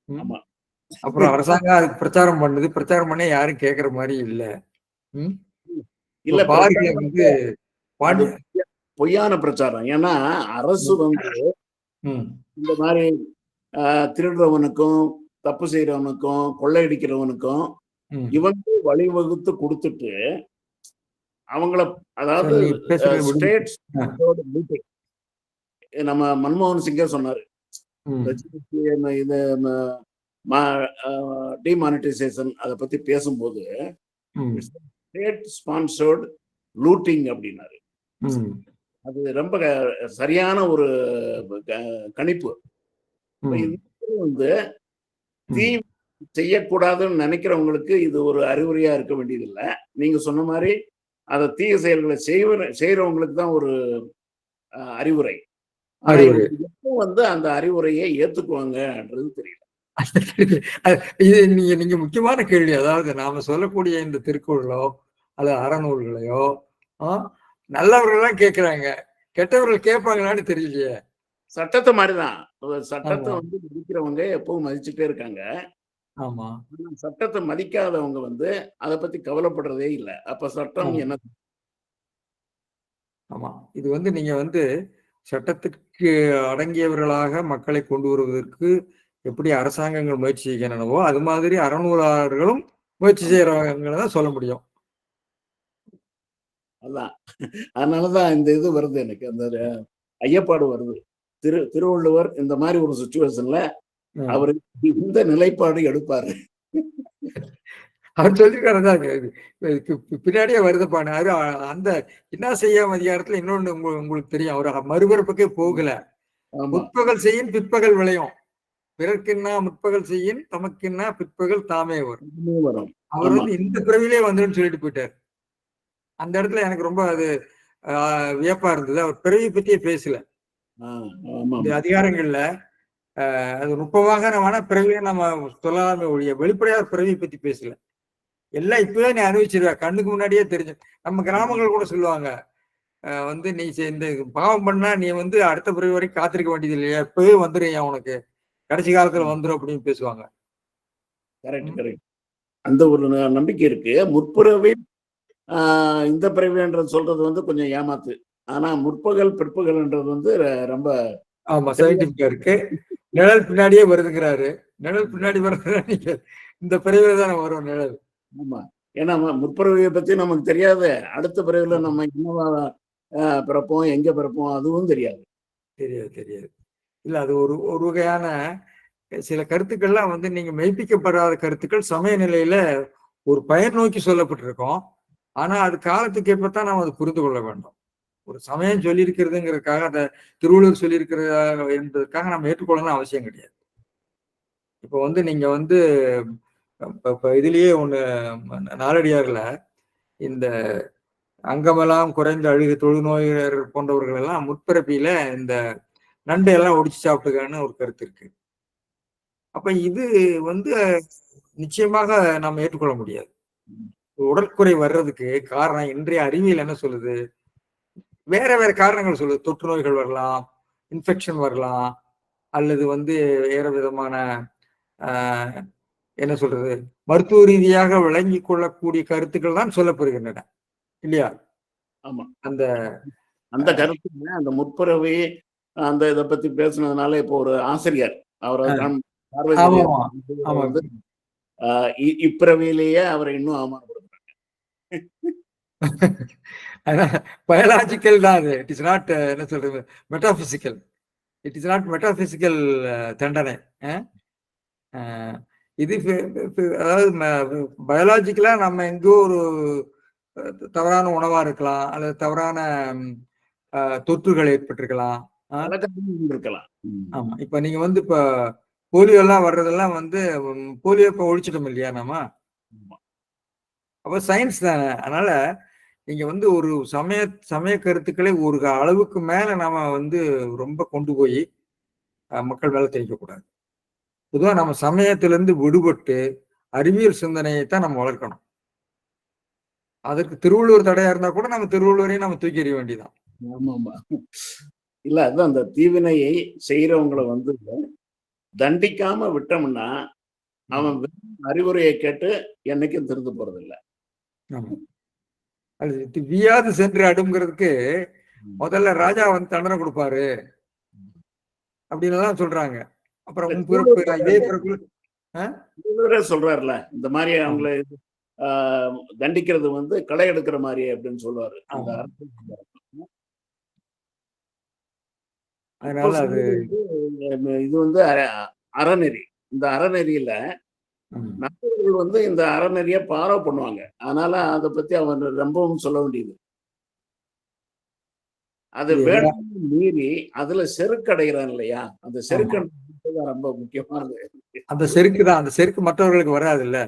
ம். ஆமா. அப்புறம் அரசாங்கம் அதுக்கு பிரச்சாரம் பண்ணுது. பிரச்சாரம் பண்ணி யாரும் கேட்கிற மாரி இல்ல. ம். இப்ப இல்ல பாருங்களேன் பிரச்சாரம் வந்து அது பாண்டி பொய்யான பிரச்சாரம். ஏன்னா, அரசு ம். வந்து ம். இந்த மாரி அ திருடுறவனுக்கும், தப்பு செய்றவனுக்கும், கொள்ளையடிக்கிறவனுக்கும் ம். இவனுக்கு வழிவகுத்து குடுத்துட்டு, அவங்கள சரி அதாவது நீங்க பேசுறத விடுங்க. ஸ்டேட்ஸ் அ. மீட்டிங் நம்ம மன்மோகன் சிங்கே சொன்னாரு. இந்த ம். ஜிஎஸ்டி இது ம அ டிமானிட்டைசேஷன் அத பத்தி பேசும்போது, ம். இட்ஸ் ஸ்டேட் ஸ்பான்சர்ட் லூட்டிங் அப்டின்னாரு. ம். அது ரொம்ப சரியான ஒரு க கணிப்பு. இப்ப ம். இது வந்து தீ ம். செய்யக்கூடாதுன்னு நெனைக்கிறவங்களுக்கு இது ஒரு அறிவுரையா இருக்க வேண்டியதில்ல. நீங்க சொன்ன மாரி அத தீய செயல்கள செய்றவங்களுக்கு தான் ஒரு அறிவுரை. ஆனா அறிவுரை. இவங்க எப்போ வந்து அந்த அறிவுரையை ஏத்துக்குவாங்கன்றது தெரியல. இது நீங்க நீங்க முக்கியமான கேள்வி. அதாவது நாம சொல்லக்கூடிய இந்த திருக்குறளோ, அல்லது அறநூல்களையோ, ஆ நல்லவர்கள்லாம் கேட்கிறாங்க. கெட்டவர்கள் கேட்பாங்களான்னு தெரியலையே! சட்டத்த மாரி தான். சட்டத்த ஆமா, வந்து மதிக்கிறவங்க எப்பவும் மதிச்சுட்டே இருக்காங்க. ஆமா, ஆனா சட்டத்த மதிக்காதவங்க வந்து அத பத்தி கவலைப்படுறதே இல்ல. அப்ப சட்டம் ஆமா, என்ன ஆமா. இது வந்து நீங்க வந்து சட்டத்துக்கு அடங்கியவர்களாக மக்களை கொண்டு வருவதற்கு எப்படி அரசாங்கங்கள் முயற்சி செய்கின்றனவோ, அது மாதிரி அறநூலாளர்களும் முயற்சி ஆமா. செய்றாங்கன்னு தான் சொல்ல முடியும். அதான். அதனால தான் இந்த இது வருது எனக்கு. அந்த ஐயப்பாடு வருது. திருவள்ளுவர் இந்த மாரி ஒரு சிச்சுவேஷன்ல ம். அவரு இந்த நிலைப்பாடு எடுப்பாரு. அவர் சொல்லியிருக்காரு அதாங்க. இதுக்கு பின்னாடியே வருதுப்பான்னாரு. அந்த "இன்னா செய்யாம அதிகாரத்துல இன்னொன்னு உங்களுக்கு தெரியும். அவரு மறுபிறப்புக்கே போகல. ஆமா. முற்பகல் செய்யின் பிற்பகல் விளையும். பிறர்க்கின்னா முற்பகல் செய்யின் தமக்கின்னா பிற்பகல் தாமே வரும். இதுமே வரும். அவர் ஆமா. வந்து இந்த பிறவியிலே வந்துருன்னு சொல்லிட்டு போயிட்டாரு. அந்த இடத்துல எனக்கு ரொம்ப அது அ வியப்பா இருந்தது. அவர் பிறவிய பத்தியே பேசல. ஆ, இந்த ஆமாமா. அதிகாரங்கள்ல அது நுட்பமாக நம்ம ஆனா பிறவிய நம்ம சொல்லலாமே ஒழிய, வெளிப்படையா பிறவிய பத்தி பேசல. எல்லாம் இப்பவே நீ அனுபவிச்சிருவ. கண்ணுக்கு முன்னாடியே தெரிஞ்சு நம்ம கிராமங்கள் கூட சொல்லுவாங்க. வந்து நீ இந்த பாவம் பண்ணா நீ வந்து அடுத்த பிறவி வரைக்கும் காத்திருக்க வேண்டியது இல்லையா? இப்பவே வந்துருயா உனக்கு. கடைசி காலத்துல வந்துரும் அப்படின்னு பேசுவாங்க. கரெக்ட், ம். கரெக்ட். அந்த ஒரு நம்பிக்கை இருக்கு. முற்பிறவி ஆ இந்த பிறவின்றது சொல்றது வந்து கொஞ்சம் ஏமாத்து. ஆனா முற்பகல், பிற்பகல்ன்றது வந்து ரொம்ப ஆமா தெளிவா சயின்டிஃபிக்கா இருக்கு. நிழல் பின்னாடியே வருதுங்கிறாரு. நிழல் பின்னாடி வருதுன்னா நீங்க இந்த பிறவில தானே வரும் நிழல். ஆமா. ஏன்னா முற்பிறவிய பத்தி நமக்கு தெரியாது. அடுத்த பிறவில ஆமா. நம்ம என்னவா பிறப்போம், எங்க பிறப்போம் அதுவும் தெரியாது. தெரியாது, தெரியாது. இல்ல அது ஒரு ஒரு வகையான சில கருத்துக்கள்லாம் வந்து நீங்க மெய்ப்பிக்கப்படாத கருத்துக்கள் சமய நிலையில ஒரு பயன் நோக்கி சொல்லப்பட்டிருக்கும். ஆனா அது காலத்துக்கு ஏற்பத்தான் நாம் அதை புரிந்து கொள்ள வேண்டும். ஒரு சமயம் சொல்லியிருக்கிறதுங்கிறதுக்காக அதை திருவள்ளுவர் சொல்லியிருக்கிறதா என்பதற்காக நம்ம ஏற்றுக்கொள்ளணும் அவசியம் கிடையாது. இப்போ வந்து நீங்க வந்து இப்ப இதுலயே ஒண்ணு நாலடியார்ல இந்த அங்கமெல்லாம் குறைந்த அழுகு தொழுநோயர் போன்றவர்கள் எல்லாம் முற்பிறப்பியில இந்த நண்டை எல்லாம் ஒடிச்சு சாப்பிட்டுக்கன்னு ஒரு கருத்து இருக்கு. அப்ப இது வந்து நிச்சயமாக நாம் ஏற்றுக்கொள்ள முடியாது. உடற்குறை வர்றதுக்கு காரணம் இன்றைய அறிவியல் என்ன சொல்லுது? வேற வேற காரணங்கள் சொல்லுது. தொற்று நோய்கள் வரலாம், இன்ஃபெக்ஷன் வரலாம், அல்லது வந்து வேற விதமான என்ன சொல்றது, மருத்துவ ரீதியாக விளங்கி கொள்ளக்கூடிய கருத்துக்கள் தான் சொல்லப்படுகின்றன இல்லையா? ஆமா. அந்த அந்த கருத்துங்க அந்த முற்பிறவி அந்த இதை பத்தி பேசுனதுனால இப்போ ஒரு ஆசிரியர் அவரை வந்து இப்பிறவியிலேயே அவரை இன்னும் அவமானப்படுத்துறாங்க. பயாலாஜிக்கல் தான் அது. இட் இஸ் நாட் என்ன சொல்றது, metaphysical. It is not metaphysical தண்டனை. இது அதாவது பயாலாஜிக்கலா நம்ம எங்கோ ஒரு தவறான உணவா இருக்கலாம், அல்லது தவறான தொற்றுகள் ஏற்பட்டிருக்கலாம். ஆமா, இப்ப நீங்க வந்து இப்ப போலியோ எல்லாம் வர்றதெல்லாம் வந்து போலியோ இப்ப ஒழிச்சிட்டோம் இல்லையா நாம? அப்ப சயின்ஸ் தானே. அதனால நீங்க வந்து ஒரு சமய கருத்துக்களை ஒரு அளவுக்கு மேல நாம வந்து ரொம்ப கொண்டு போய் மக்கள் மேல திணிக்க கூடாது. பொதுவா நம்ம சமயத்திலிருந்து விடுபட்டு அறிவியல் சிந்தனையை தான் நம்ம வளர்க்கணும். அதற்கு திருவள்ளுவர் தடையா இருந்தா கூட நம்ம திருவள்ளுவரையும் நம்ம தூக்கி எறிய வேண்டியதான். ஆமாமா. இல்ல அதுதான் அந்த தீவினையை செய்யறவங்களை வந்து தண்டிக்காம விட்டோம்னா அவன் அறிவுரையை கேட்டு என்னைக்கும் திருந்து போறது இல்ல. அது வியாது சென்று அடுங்கிறதுக்கு முதல்ல ராஜா வந்து தண்டனை கொடுப்பாரு அப்படின்னு எல்லாம் சொல்றாங்க. அப்புறம் இதே பிறகு சொல்றாருல இந்த மாதிரி அவங்களை தண்டிக்கிறது வந்து களை எடுக்கிற மாதிரி அப்படின்னு சொல்லுவாரு. இது வந்து அறநெறி. இந்த அறநெறியில நண்பர்கள் வந்து இந்த அறநெறிய ஃபாலோ பண்ணுவாங்க. அதனால அதை பத்தி அவன் ரொம்பவும் சொல்ல வேண்டியது. அது வேண்டாம் மீறி அதுல செருக்கடைகிறான் இல்லையா, அந்த செருக்கு ரொம்ப முக்கியமானது. அந்த செருக்கு தான், அந்த செருக்கு மற்றவர்களுக்கு வராது இல்ல.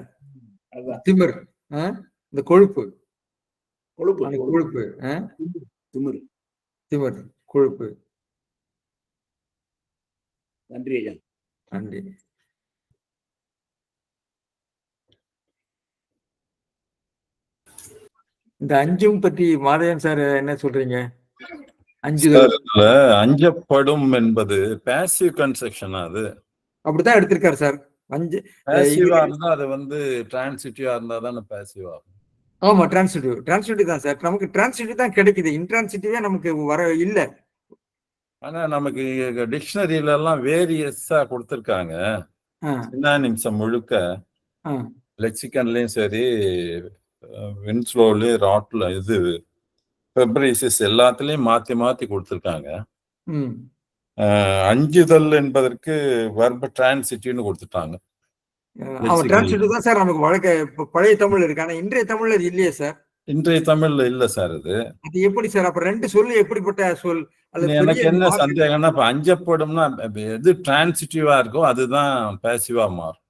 திமிர், இந்த கொழுப்பு கொழுப்பு கொழுப்பு திமிர் திமிர் கொழுப்பு. நன்றி ஐயா. நன்றி. இந்த அஞ்சும் பற்றி மாதவன் சார் என்ன சொல்றீங்க? அஞ்சப்படும் என்பது பாசிவ் கன்ஸ்ட்ரக்ஷன். அது அப்படித்தான் எடுத்திருக்காரு சார். பாசிவா இருந்தா அது வந்து டிரான்சிட்டிவா இருந்தா தானே பாசிவ் ஆகும். ஆமா, டிரான்சிட்டிவ் தான் சார். நமக்கு டிரான்சிட்டிவ் தான் கிடைக்குது, இன்ட்ரான்சிட்டிவே நமக்கு வர இல்ல. ஆனா நமக்கு டிக்ஷனரியில எல்லாம் வேரியஸா கொடுத்திருக்காங்க. சினானிம்ஸ் முழுக்க லெக்சிகன்லயும் சரி, வின்ஸ்லோலி, ராட்ல, இது ஃபெப்ரிசிஸ் எல்லாத்துலயும் மாத்தி மாத்தி கொடுத்திருக்காங்க. அஞ்சுதல் என்பதற்கு வர்ப டிரான்சிட்டிவ்னு கொடுத்துட்டாங்க. டிரான்சிட்டிவ் தான் சார் நமக்கு வழக்க பழைய தமிழ்ல இருக்கு. ஆனா இன்றைய தமிழ்ல இது இல்லையே சார். இன்றைய தமிழ்ல இல்ல சார். அது எப்படி சார்? அப்ப ரெண்டு சொல்லு எப்படிப்பட்ட சொல்? எனக்கு என்ன சந்தேகம்னா, இப்ப அஞ்சப்படும்னா எது டிரான்சிட்டிவா இருக்கோ அதுதான் பாசிவா மாறும்.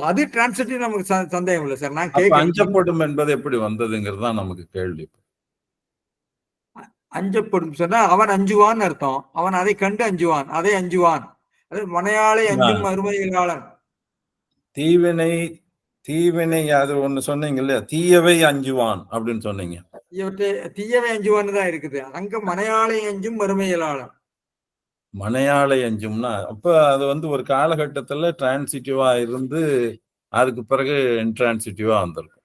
அது டிரான்சிட்டிவ் நமக்கு சந்தேகம் இல்லை சார். நான் அஞ்சப்படும் என்பது எப்படி வந்ததுங்கிறது தான் நமக்கு கேள்வி. அஞ்சப்படும் சொன்னா அவன் அஞ்சுவான் அர்த்தம். அவன் அதை கண்டு அஞ்சுவான், அதை அஞ்சுவான். மனையாளை அஞ்சும் அருமையாளன். தீவினை அது ஒண்ணு சொன்னீங்க இல்லையா, தீயவை அஞ்சுவான் அப்படின்னு சொன்னீங்க. தீயவை அஞ்சுவான்னு தான் இருக்குது. அங்க மனையாளை அஞ்சும் மறுமையலாளன். மனையாளை அஞ்சும்னா அப்ப அது வந்து ஒரு காலகட்டத்துல டிரான்சிட்டிவா இருந்து அதுக்கு பிறகு இன்ட்ரான்சிட்டிவா வந்திருக்கும்.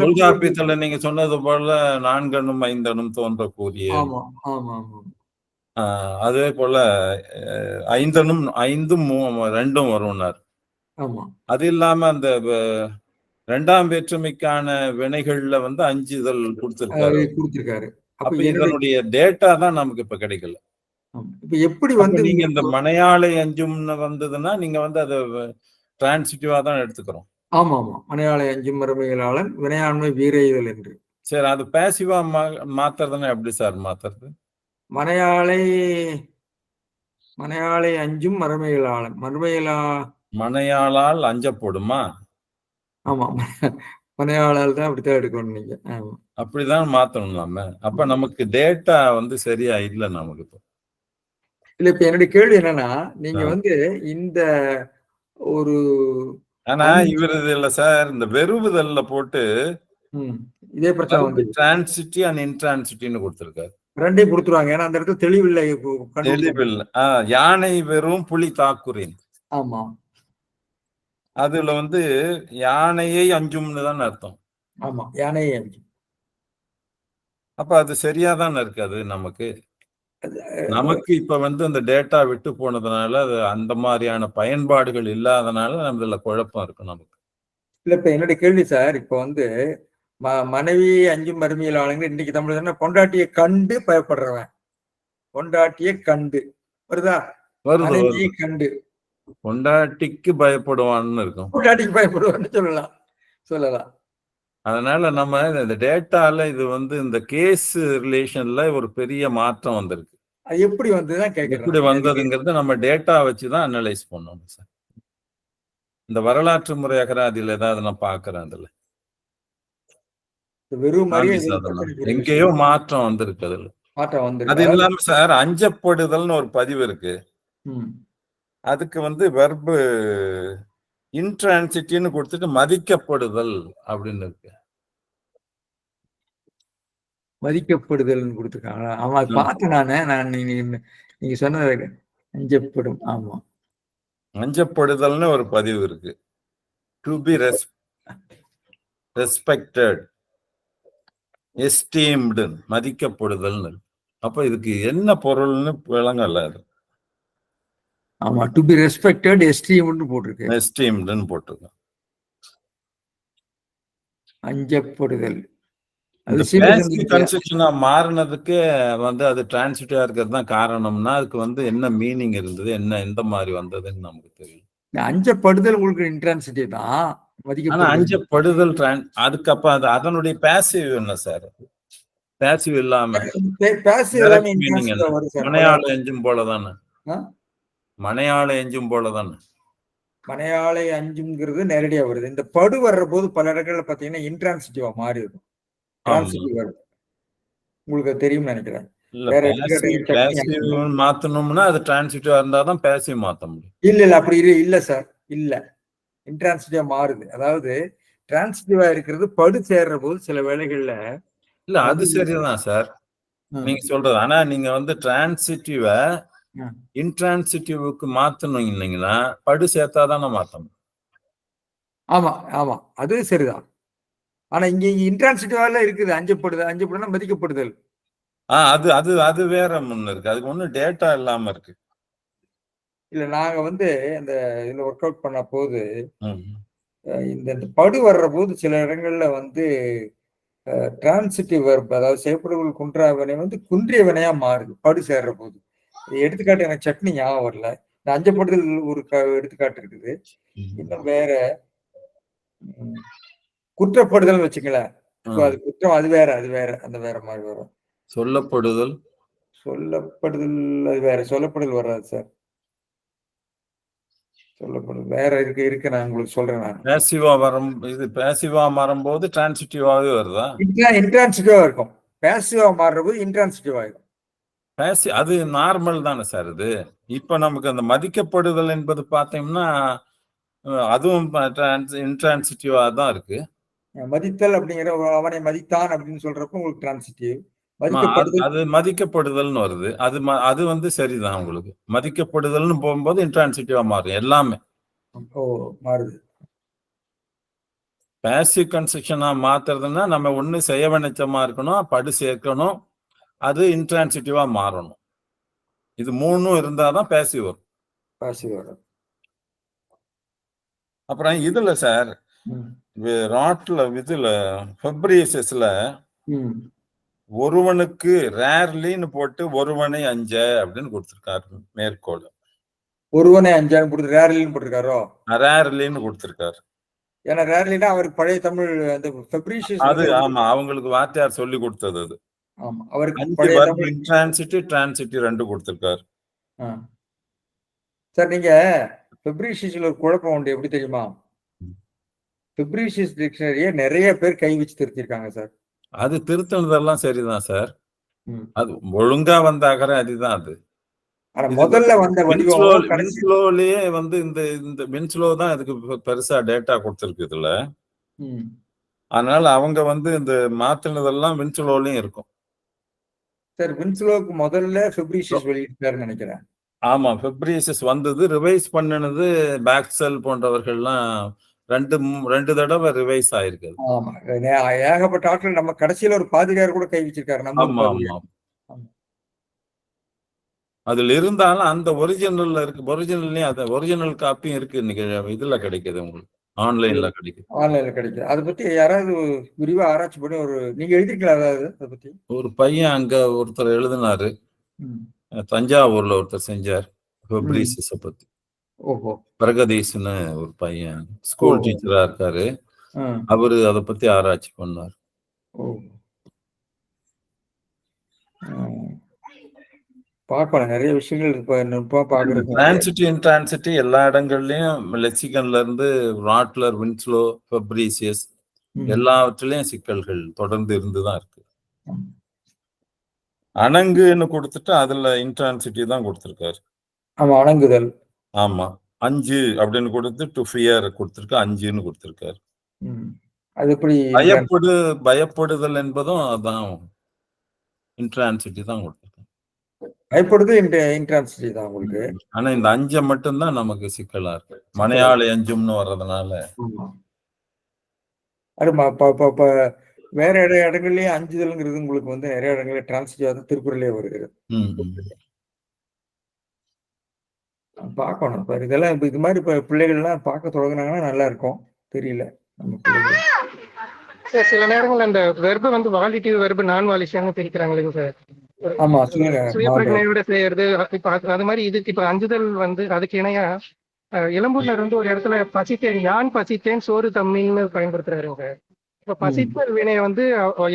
தொல்காப்பியத்துல நீங்க சொன்னது போல நான்கண்ணும் ஐந்தனும் தோன்றக்கூடிய, அதே போல ஐந்தனும் ஐந்தும் ரெண்டும் வரும்னார். அது இல்லாம அந்த இரண்டாம் வேற்றுமைக்கான வினைகள்ல வந்து அஞ்சுதல் கொடுத்திருக்காரு. அப்ப இதனுடைய டேட்டா தான் நமக்கு இப்ப கிடைக்கல. எப்படி வந்து நீங்க இந்த மனையாளை அஞ்சும்னு வந்ததுன்னா நீங்க வந்து அதை டிரான்சிட்டிவா தான் எடுத்துக்கிறோம். ஆமா ஆமா, மனையாளை அஞ்சும் மறுமையிலாளன் வினையாண்மை வீரெய்தல் என்று. சரி, அது பேசிவா மாத்துறதுன்னா எப்படி சார் மாத்துறது? மனையாளை மனையாளை அஞ்சும் மறுமையிலாளன் மனையாளால் அஞ்சப்படுமா? ஆமா, மனையாளால் தான் அப்படித்தான் எடுக்கணும் நீங்க. ஆமா, அப்படிதான் மாத்தணும் நாம. அப்ப நமக்கு டேட்டா வந்து சரியா இல்ல நமக்கு. இல்ல இப்ப என்னுடைய கேள்வி என்னன்னா, நீங்க வந்து இந்த ஒரு ஆனா இவர் இல்ல சார், இந்த வெறுவுதல்ல போட்டு இதே பிரச்சனை வந்து டிரான்சிட்டி அண்ட் இன்ட்ரான்சிட்டின்னு கொடுத்திருக்காரு. ரெண்டையும் கொடுத்துருவாங்க. ஏன்னா அந்த இடத்துல தெளிவில்லை. தெளிவில்லை. யானை வெறும் புலி தாக்குறேன். ஆமா, அதுல வந்து யானையை அஞ்சும்னு தான் அர்த்தம். ஆமா, யானையை அஞ்சும். அப்ப அது சரியாதான் இருக்காது நமக்கு. நமக்கு இப்ப வந்து அந்த டேட்டா விட்டு போனதுனால அது அந்த மாதிரியான பயன்பாடுகள் இல்லாதனால நம்மள குழப்பம் இருக்கு நமக்கு. இல்ல இப்ப என்னுடைய கேள்வி சார், இப்ப வந்து மனைவி அஞ்சும் மறுமையில் ஆளுங்க இன்னைக்கு தமிழ் பொண்டாட்டியை கண்டு பயப்படுறவன், பொண்டாட்டியை கண்டு வருதா, மனைவியை கண்டு பொண்டாட்டிக்கு பயப்படுவான்னு இருக்கும், பொண்டாட்டிக்கு பயப்படுவான்னு சொல்லலாம். அதனால நம்ம இந்த டேட்டால இது வந்து இந்த கேஸ் ரிலேஷன்ல ஒரு பெரிய மாற்றம் வந்திருக்கு. அது எப்படி வந்ததுதான் கேட்கிறேன். எப்படி வந்ததுங்கிறது நம்ம டேட்டா வச்சுதான் அனலைஸ் பண்ணணும் சார். இந்த வரலாற்று முறை அகராதியில ஏதாவது நான் பாக்குறேன். அதுல வெறும் எங்கேயோ மாற்றம் வந்திருக்கு. அதுல மாற்றம் வந்திருக்கு. அது இல்லாம சார், அஞ்சப்படுதல்னு ஒரு பதிவு இருக்கு. அதுக்கு வந்து வெர்பு இன்ட்ரான்சிட்டின்னு கொடுத்துட்டு மதிக்கப்படுதல் அப்படின்னு இருக்கு. மதிக்கப்படுதல்னு கொடுத்துருக்காங்க. ஆமா, பார்த்தேன் நான் நீங்க சொன்னது அஞ்சப்படும். ஆமா, அஞ்சப்படுதல்னு ஒரு பதிவு இருக்கு. டு பி ரெஸ்பெக்டட், எஸ்டீம்டு, மதிக்கப்படுதல்னு. அப்ப இதுக்கு என்ன பொருள்னு விளங்கல. அது ஆமா, டு பி ரெஸ்பெக்டட், எஸ்டீம்டு போட்டிருக்கு. எஸ்டீம்டுன்னு போட்டிருக்கு. அஞ்சப்படுதல் மாறினதுக்கு வந்து அது டிரான்சிட்டிவா இருக்கிறது தான் காரணம்னா அதுக்கு வந்து என்ன மீனிங் இருந்தது, என்ன எந்த மாதிரி வந்ததுன்னு நமக்கு தெரியும். அஞ்சப்படுதல் உங்களுக்கு இன்ட்ரான்சிட்டி தான். ஆனா அஞ்சப்படுதல் அதுக்கு அப்ப அது அதனுடைய பேசிவ் என்ன சார்? பேசிவ் இல்லாம மனையாள எஞ்சும் போலதானே. மனையாள எஞ்சும் போலதானே. மனையாளை அஞ்சுங்கிறது நேரடியா வருது. இந்த படு வர்ற போது பல இடங்கள்ல பாத்தீங்கன்னா இன்ட்ரான்சிட்டிவா மாறி இருக்கும். உங்களுக்கு தெரியும் நினைக்கிறேன். மாத்தணும்னா அது டிரான்சிட்டிவா இருந்தாதான் பேசிவ் மாத்த முடியும். இல்ல அப்படி இல்ல சார், இல்ல. இன்ட்ரான்சிட்டிவா மாறுது. அதாவது டிரான்சிட்டிவா இருக்கிறது படு சேர்ற போது சில வேளைகள்ல இல்ல, அது சரிதான் சார் நீங்க சொல்றது. ஆனா நீங்க வந்து டிரான்சிட்டிவ இன்ட்ரான்சிட்டிவ்க்கு மாத்தணும் இல்லைங்களா, படு சேர்த்தாதானே மாத்தணும். ஆமா ஆமா, அது சரிதான். ஆனா இங்க இன்ட்ரான்சிட்டிவால இருக்குது. அஞ்சப்படுதல் மதிக்கப்படுதல். அது அது அது வேற முன்ன இருக்கு. அதுக்கு ஒண்ணு டேட்டா இல்லாம இருக்கு. இல்ல நாங்க வந்து இந்த இதுல ஒர்க் அவுட் பண்ண போது இந்த படு வர்ற போது சில இடங்கள்ல வந்து டிரான்சிட்டிவ் வெர்ப், அதாவது செய்யப்படுகள் குன்றாவினை வந்து குன்றிய வினையா மாறுது படு சேர்ற போது. எடுத்துக்காட்டு எனக்கு சட்னி ஞாபகம் வரல. இந்த அஞ்சப்படுதல் ஒரு எடுத்துக்காட்டு இருக்குது. இன்னும் வேற குற்றப்படுதல் வச்சுங்களேன். அது குற்றம், அது வேற அந்த வேற மாதிரி வரும். சொல்லப்படுதல் அது வேற. சொல்லப்படுதல் வராது சார். சொல்லப்படுதல் வேற இருக்கு நான் உங்களுக்கு சொல்றேன். நான் பேசிவா இது பேசிவா மாறும்போது டிரான்சிட்டிவாவே வருதா? இன்ட்ரான்சிட்டிவா இருக்கும். பேசிவா மாறும்போது இன்ட்ரான்சிட்டிவா இருக்கும். அது நார்மல் தானே சார். இது இப்ப நமக்கு அந்த மதிக்கப்படுதல் என்பது பார்த்தீங்கன்னா அதுவும் இன்ட்ரான்சிட்டிவா தான் இருக்கு. மதித்தல் அப்படிங்கிற அவனை மதித்தான் அப்படின்னு சொல்றப்ப உங்களுக்கு டிரான்சிட்டிவ். அது மதிக்கப்படுதல்னு வருது. அது வந்து சரிதான். உங்களுக்கு மதிக்கப்படுதல்னு போகும்போது இன்ட்ரான்சிட்டிவா மாறும் எல்லாமே. மாறுது. பேசிவ் கன்ஸ்ட்ரக்ஷனா மாத்துறதுன்னா நம்ம ஒண்ணு செய்யவனச்சமா இருக்கணும், படு சேர்க்கணும், அது இன்ட்ரான்சிட்டிவா மாறணும். இது மூணும் இருந்தாதான் பேசிவ் வரும். அப்புறம் இதுல சார் ராட்ல இதுல ஃபெப்ரியஸ்ல ஒருவனுக்கு ரேர்லின்னு போட்டு ஒருவனை அஞ்ச அப்படின்னு கொடுத்திருக்காரு மேற்கோள். ஒருவனை அஞ்சான்னு கொடுத்து ரேர்லின்னு போட்டிருக்காரோ? ரேர்லின்னு கொடுத்திருக்காரு. ஏன்னா ரேர்லினா அவருக்கு பழைய தமிழ் அந்த ஃபெப்ரிஷியஸ் அது வந்து ஆமா, அவங்களுக்கு வாத்தியார் சொல்லி கொடுத்தது அது. ஆமா அவருக்கு 5 பழைய வெர்ப் தமிழ். இன்ட்ரான்சிட்டிவ், டிரான்சிட்டிவ் 2 கொடுத்திருக்காரு. சார் நீங்க ஃபெப்ரிஷியஸ்ல ஒரு குழப்பம் உண்டு, எப்படி தெரியுமா? ஃபெப்ரிஷியஸ் டிக்ஷனரியை நிறைய பேர் கை வச்சு திருத்திருக்காங்க சார். அது திருத்தினதெல்லாம் சரிதான் சார். அது ஒழுங்கா வந்த அகர அதுதான் அது. ஆனா முதல்ல வந்த வடிவம் வின்ஸ்லோலயே வந்து இந்த வின்ஸ்லோ தான் இதுக்கு பெருசா டேட்டா கொடுத்திருக்கு இதுல. அதனால அவங்க வந்து இந்த மாத்தினதெல்லாம் வின்ஸ்லோலயும் இருக்கும். சார் வின்ஸ்லோக்கு முதல்ல ஃபெப்ரிஷியஸ் வெளியிட்டாருன்னு நினைக்கிறேன். ஆமா, ஃபெப்ரிஷியஸ் வந்தது, ரிவைஸ் பண்ணினது பேக்செல் போன்றவர்கள்லாம் 2 தடவை ரிவைஸ் ஆயிருக்கு. ஆமா, ஏகப்பட்ட ஆட்கள் நம்ம கடைசியில ஒரு பாதிரியார் கூட கை வச்சிருக்காரு நம்ம. ஆமா, அதுல இருந்தாலும் அந்த ஒரிஜினல்ல இருக்கு. ஒரிஜினல்லையும் அது ஒரிஜினல் காப்பியும் இருக்கு. இன்னைக்கு இதுல கிடைக்குது, உங்களுக்கு ஆன்லைன்ல கிடைக்குது. ஆன்லைன்ல கிடைக்குது. அதை பத்தி யாராவது விரிவா ஆராய்ச்சி பண்ணி நீங்க எழுதிருக்கலாம் அதாவது அதை பத்தி? ஒரு பையன் அங்க ஒருத்தர் எழுதினாரு, தஞ்சாவூர்ல ஒருத்தர் செஞ்சார் ஃபெப்ரிஷியஸ பத்தி. ஓஹோ. பிரகதீஷ்னு ஒரு பையன் ஸ்கூல் டீச்சரா இருக்காரு. அவரு அதை பத்தி ஆராய்ச்சி பண்ணார். பார்க்கலாம், நிறைய விஷயங்கள் பாக்குறது. டிரான்சிட்டி இன்ட்ரான்சிட்டி எல்லா இடங்கள்லயும் லெக்சிகன்ல இருந்து ராட்லர், வின்ஸ்லோ, ஃபெப்ரிஷியஸ் எல்லாவற்றிலையும் சிக்கல்கள் தொடர்ந்து இருந்துதான் இருக்கு. அணங்குன்னு கொடுத்துட்டு அதுல இன்ட்ரான்சிட்டி தான் கொடுத்திருக்காரு. ஆமா, அணங்குதல். ஆமா, 5 அப்படின்னு கொடுத்து டு ஃபியர் கொடுத்திருக்கு, 5ன்னு கொடுத்திருக்காரு. அது எப்படி? பயப்படுதல் என்பதும் அதான் இன்ட்ரான்சிட்டி தான் கொடுத்திருக்காரு. பயப்படுது இன்ட்ரான்சிட்டி தான் உங்களுக்கு. ஆனா இந்த 5 மட்டும்தான் நமக்கு சிக்கலா இருக்கு, மனையாளை 5ன்னு வர்றதுனால. வேற இடங்கள்லயே அஞ்சுதல்ங்கிறது உங்களுக்கு வந்து நிறைய இடங்கள்ல டிரான்சிட்டிவா திருக்குறளே வருகிறது. பார்க்கணும் பாரு, இதெல்லாம் இப்ப இது மாதிரி பிள்ளைகள் எல்லாம் பார்க்க தொடங்குனாங்கன்னா நல்லா இருக்கும். தெரியல நம்ம பிள்ளைகள். சார் சில நேரங்கள் அந்த வெர்பை வந்து வாலிட்டிவ் வெர்பு நான் வாலிஷன் பிரிக்கிறாங்க இல்லைங்க சார்? ஆமா, சொல்லுங்க. சுயப்பிரஜனையோட செய்யறது இப்ப அது மாதிரி இதுக்கு இப்ப அஞ்சுதல் வந்து அதுக்கு இணையா இளம்பூர்ல இருந்து ஒரு இடத்துல பசித்தேன், யான் பசித்தேன் சோறு தம்மின்னு பயன்படுத்துறாருங்க. இப்ப பசித்தல் வினையை வந்து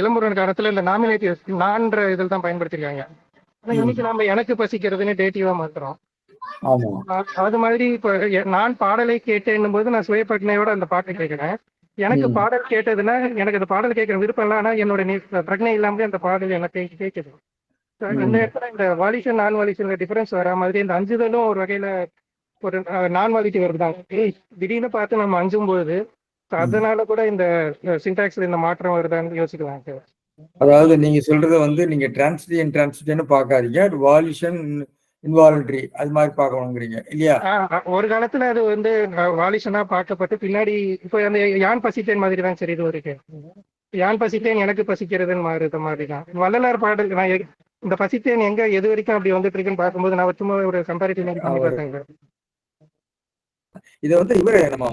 இளம்பூரன் காலத்துல இந்த நாமினேட்டிவ் நான்ற இதில் தான் பயன்படுத்திருக்காங்க. ஆனா இன்னைக்கு நம்ம எனக்கு பசிக்கிறதுன்னு டேட்டிவா மாத்துறோம். அது மாதிரி இப்ப நான் பாடலை கேட்டேன்னும் போது நான் சுயப்பிரஜனையோட அந்த பாட்டை கேட்கிறேன். எனக்கு பாடல் கேட்டதுன்னா எனக்கு அந்த பாடல் கேட்கிற விருப்பம் இல்லை, ஆனா என்னோட பிரஜனை இல்லாமலே அந்த பாடல் எனக்கு கேட்குது. இந்த இடத்துல இந்த வாலிஷன் நான் வாலிஷன் டிஃபரன்ஸ் வர மாதிரி இந்த அஞ்சுதலும் ஒரு வகையில ஒரு நான் வாலிட்டி வருதுதான். திடீர்னு பார்த்து நம்ம அஞ்சும் போது அதனால கூட இந்த சின்டாக்ஸ்ல இந்த மாற்றம் வருதான்னு யோசிக்கலாம் சார். அதாவது நீங்க சொல்றத வந்து நீங்க டிரான்சிட்டி இன்ட்ரான்சிட்டின்னு பார்க்காதீங்க, வாலிஷன் இன்வாலன்ட்ரி அது மாதிரி பார்க்கணுங்கிறீங்க இல்லையா? ஒரு காலத்துல அது வந்து வாலிஷனா பார்க்கப்பட்டு பின்னாடி இப்போ அந்த யான் பசித்தேன் மாதிரி தான் சரி இது இருக்கு. யான் பசித்தேன் எனக்கு பசிக்கிறதுன்னு மாறுத மாதிரி தான் வள்ளலார் பாடல். நான் இந்த பசித்தேன் எங்க எது வரைக்கும் அப்படி வந்துட்டு இருக்குன்னு பார்க்கும்போது நான் சும்மா ஒரு கம்பேரிட்டிவ் பண்ணி பார்த்தேங்க. இதை வந்து இவரு நம்ம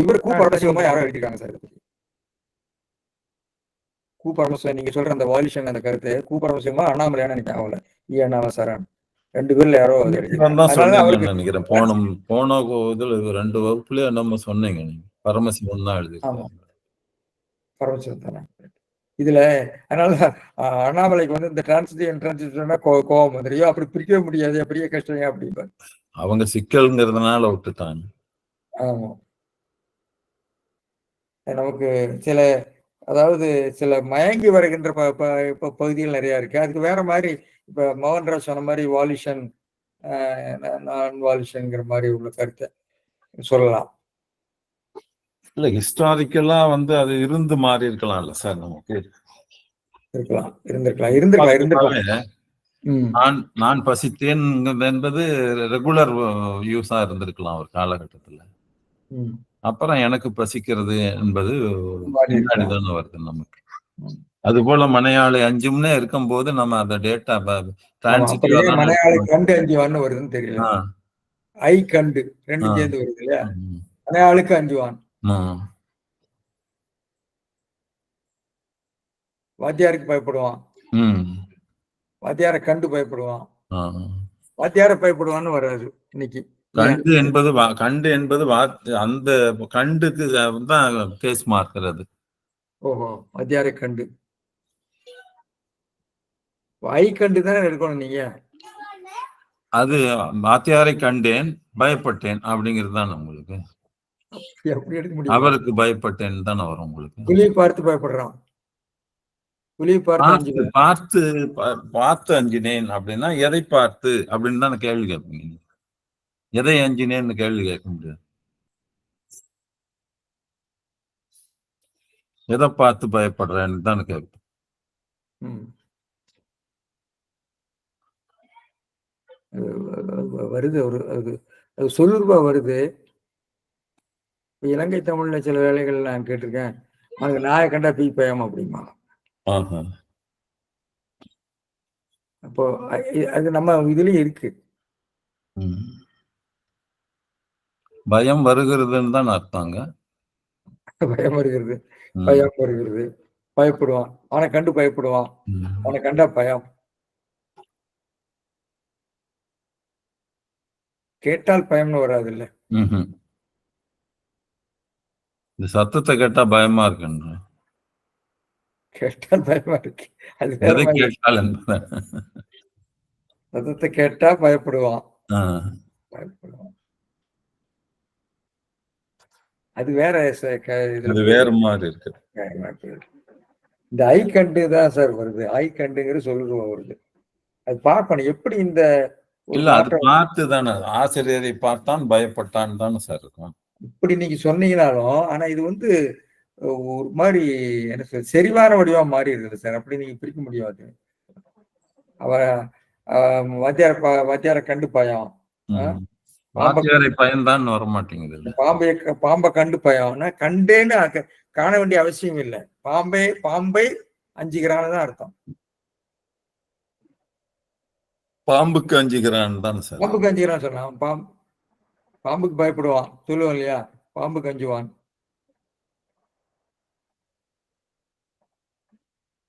இவர் கூப்பரசிவமா யாரோ எழுதிருக்காங்க சார். கூப்பரமசிவம் நீங்க சொல்ற அந்த வாலிஷன் அந்த கருத்து கூப்பரமசிவமா அண்ணாமலையான நினைக்கிறேன். அவங்கள அண்ணாமலை சாரான் 2 பேர்ல யாரோ நினைக்கிறேன். போன இதுல 2 வகுப்புலயே நம்ம சொன்னீங்க, நீங்க பரமசிவம் தான் எழுதிருக்காங்க. பரமசிவம் தானே இதுல. அதனால அண்ணாமலைக்கு வந்து இந்த டிரான்சிட்டிவ் கோபம் வந்துடும். அப்படி பிரிக்கவே முடியாது, பெரிய கஷ்டம் அப்படிம்பாரு. அவங்க சிக்கல்ங்கிறதுனால விட்டுட்டாங்க. ஆமா, நமக்கு சில அதாவது சில மயங்கி வருகின்ற பகுதிகள் நிறைய இருக்கு. அதுக்கு வேற மாதிரி இப்ப மோகன்ராஜ் சொன்ன மாதிரி வாலிஷன் நான் வாலிஷன்ங்கிற மாதிரி உள்ள கருத்தை சொல்லலாம். இல்ல ஹிஸ்டாரிக்கலா வந்து அது இருந்து மாறி இருக்கலாம்ல சார். நமக்கு இருந்திருக்கலாம். நான் பசித்தேன் என்பது ரெகுலர் யூஸா இருந்திருக்கலாம் ஒரு காலகட்டத்துல. அப்புறம் எனக்கு பசிக்கிறது என்பது தானே வருது நமக்கு. அது போல மனையாளை 5ம்னே இருக்கும் போது நம்ம அந்த டேட்டா மனையாளை கண்டு 5 வருதுன்னு தெரியல. ஐ கண்டு 2 சேர்ந்து வருது இல்லையா? மனையாளுக்கு 5 வாத்தியாருக்கு பயப்படுவான், வாத்தியார கண்டு பயப்படுவான், வாத்தியார பயப்படுவான்னு வராது இன்னைக்கு. கண்டு என்பது கண்டு என்பது அந்த கண்டுக்கு தான் கேஸ் மார்க்கிறது. ஓஹோ, வாத்தியாரை கண்டு. ஐ கண்டு தானே எடுக்கணும் நீங்க. அது வாத்தியாரை கண்டேன் பயப்பட்டேன் அப்படிங்கிறது தானே உங்களுக்கு. எப்படி எடுக்க முடியும்? அவருக்கு பயப்பட்டேன் தானே வரும் உங்களுக்கு. புலியை பார்த்து பயப்படுறான், புலியை பார்த்து பார்த்து அஞ்சினேன் அப்படின்னா எதை பார்த்து அப்படின்னு தானே கேள்வி கேட்பீங்க. எதை அஞ்சினேன்னு கேள்வி கேட்க முடியாது. எதை பார்த்து பயப்படுறேன்னு தானே கேட்பேன். வருது ஒரு அது சொல்லுருவா வருது. இலங்கை தமிழ்ல சில வேலைகள் நான் கேட்டிருக்கேன். அதுக்கு நாயை கண்டா பீ பயம் அப்படிமா. அப்போ அது நம்ம இதுலயும் இருக்கு. பயம் வருகிறதுன்னு தான் அர்த்தங்க. பயம் வருகிறது, பயம் வருகிறது, பயப்படுவான், அவனை கண்டு பயப்படுவான், அவனை கண்டா பயம். கேட்டால் பயம்னு வராது இல்ல. இந்த சத்தத்தை கேட்டா பயமா இருக்கு. கேட்டால் பயமா இருக்கு. அது சத்தத்தை கேட்டா பயப்படுவான், பயப்படுவான். அது வேற வேற மாதிரி இருக்கு. இந்த ஐ கண்டு தான் சார் வருது. ஐ கண்டுங்கிற சொல்லுவா வருது. அது பார்க்கணும் எப்படி இந்த இல்ல அது பார்த்து தானே ஆசிரியரை பார்த்தான் பயப்பட்டான் தானே சார் இருக்கும். இப்படி நீங்க சொன்னீங்கனாலும் ஆனா இது வந்து ஒரு மாதிரி என்ன சொல்ற செறிவான வடிவா மாறி இருக்குது சார். அப்படி நீங்க பிரிக்க முடியாது. அவ வாத்தியார கண்டு பயம், பயன்தான் வர மாட்டேங்குது. பாம்பை கண்டு பயம் கண்டேன்னு காண வேண்டிய அவசியம் இல்லை. பாம்பை அஞ்சுகிறான்னு தான் அர்த்தம். பாம்புக்கு அஞ்சுகிறான்னு தான் சார். பாம்புக்கு அஞ்சுகிறான்னு சொன்னான். பாம்புக்கு பயப்படுவான் சொல்லுவோம் இல்லையா, பாம்புக்கு அஞ்சுவான்.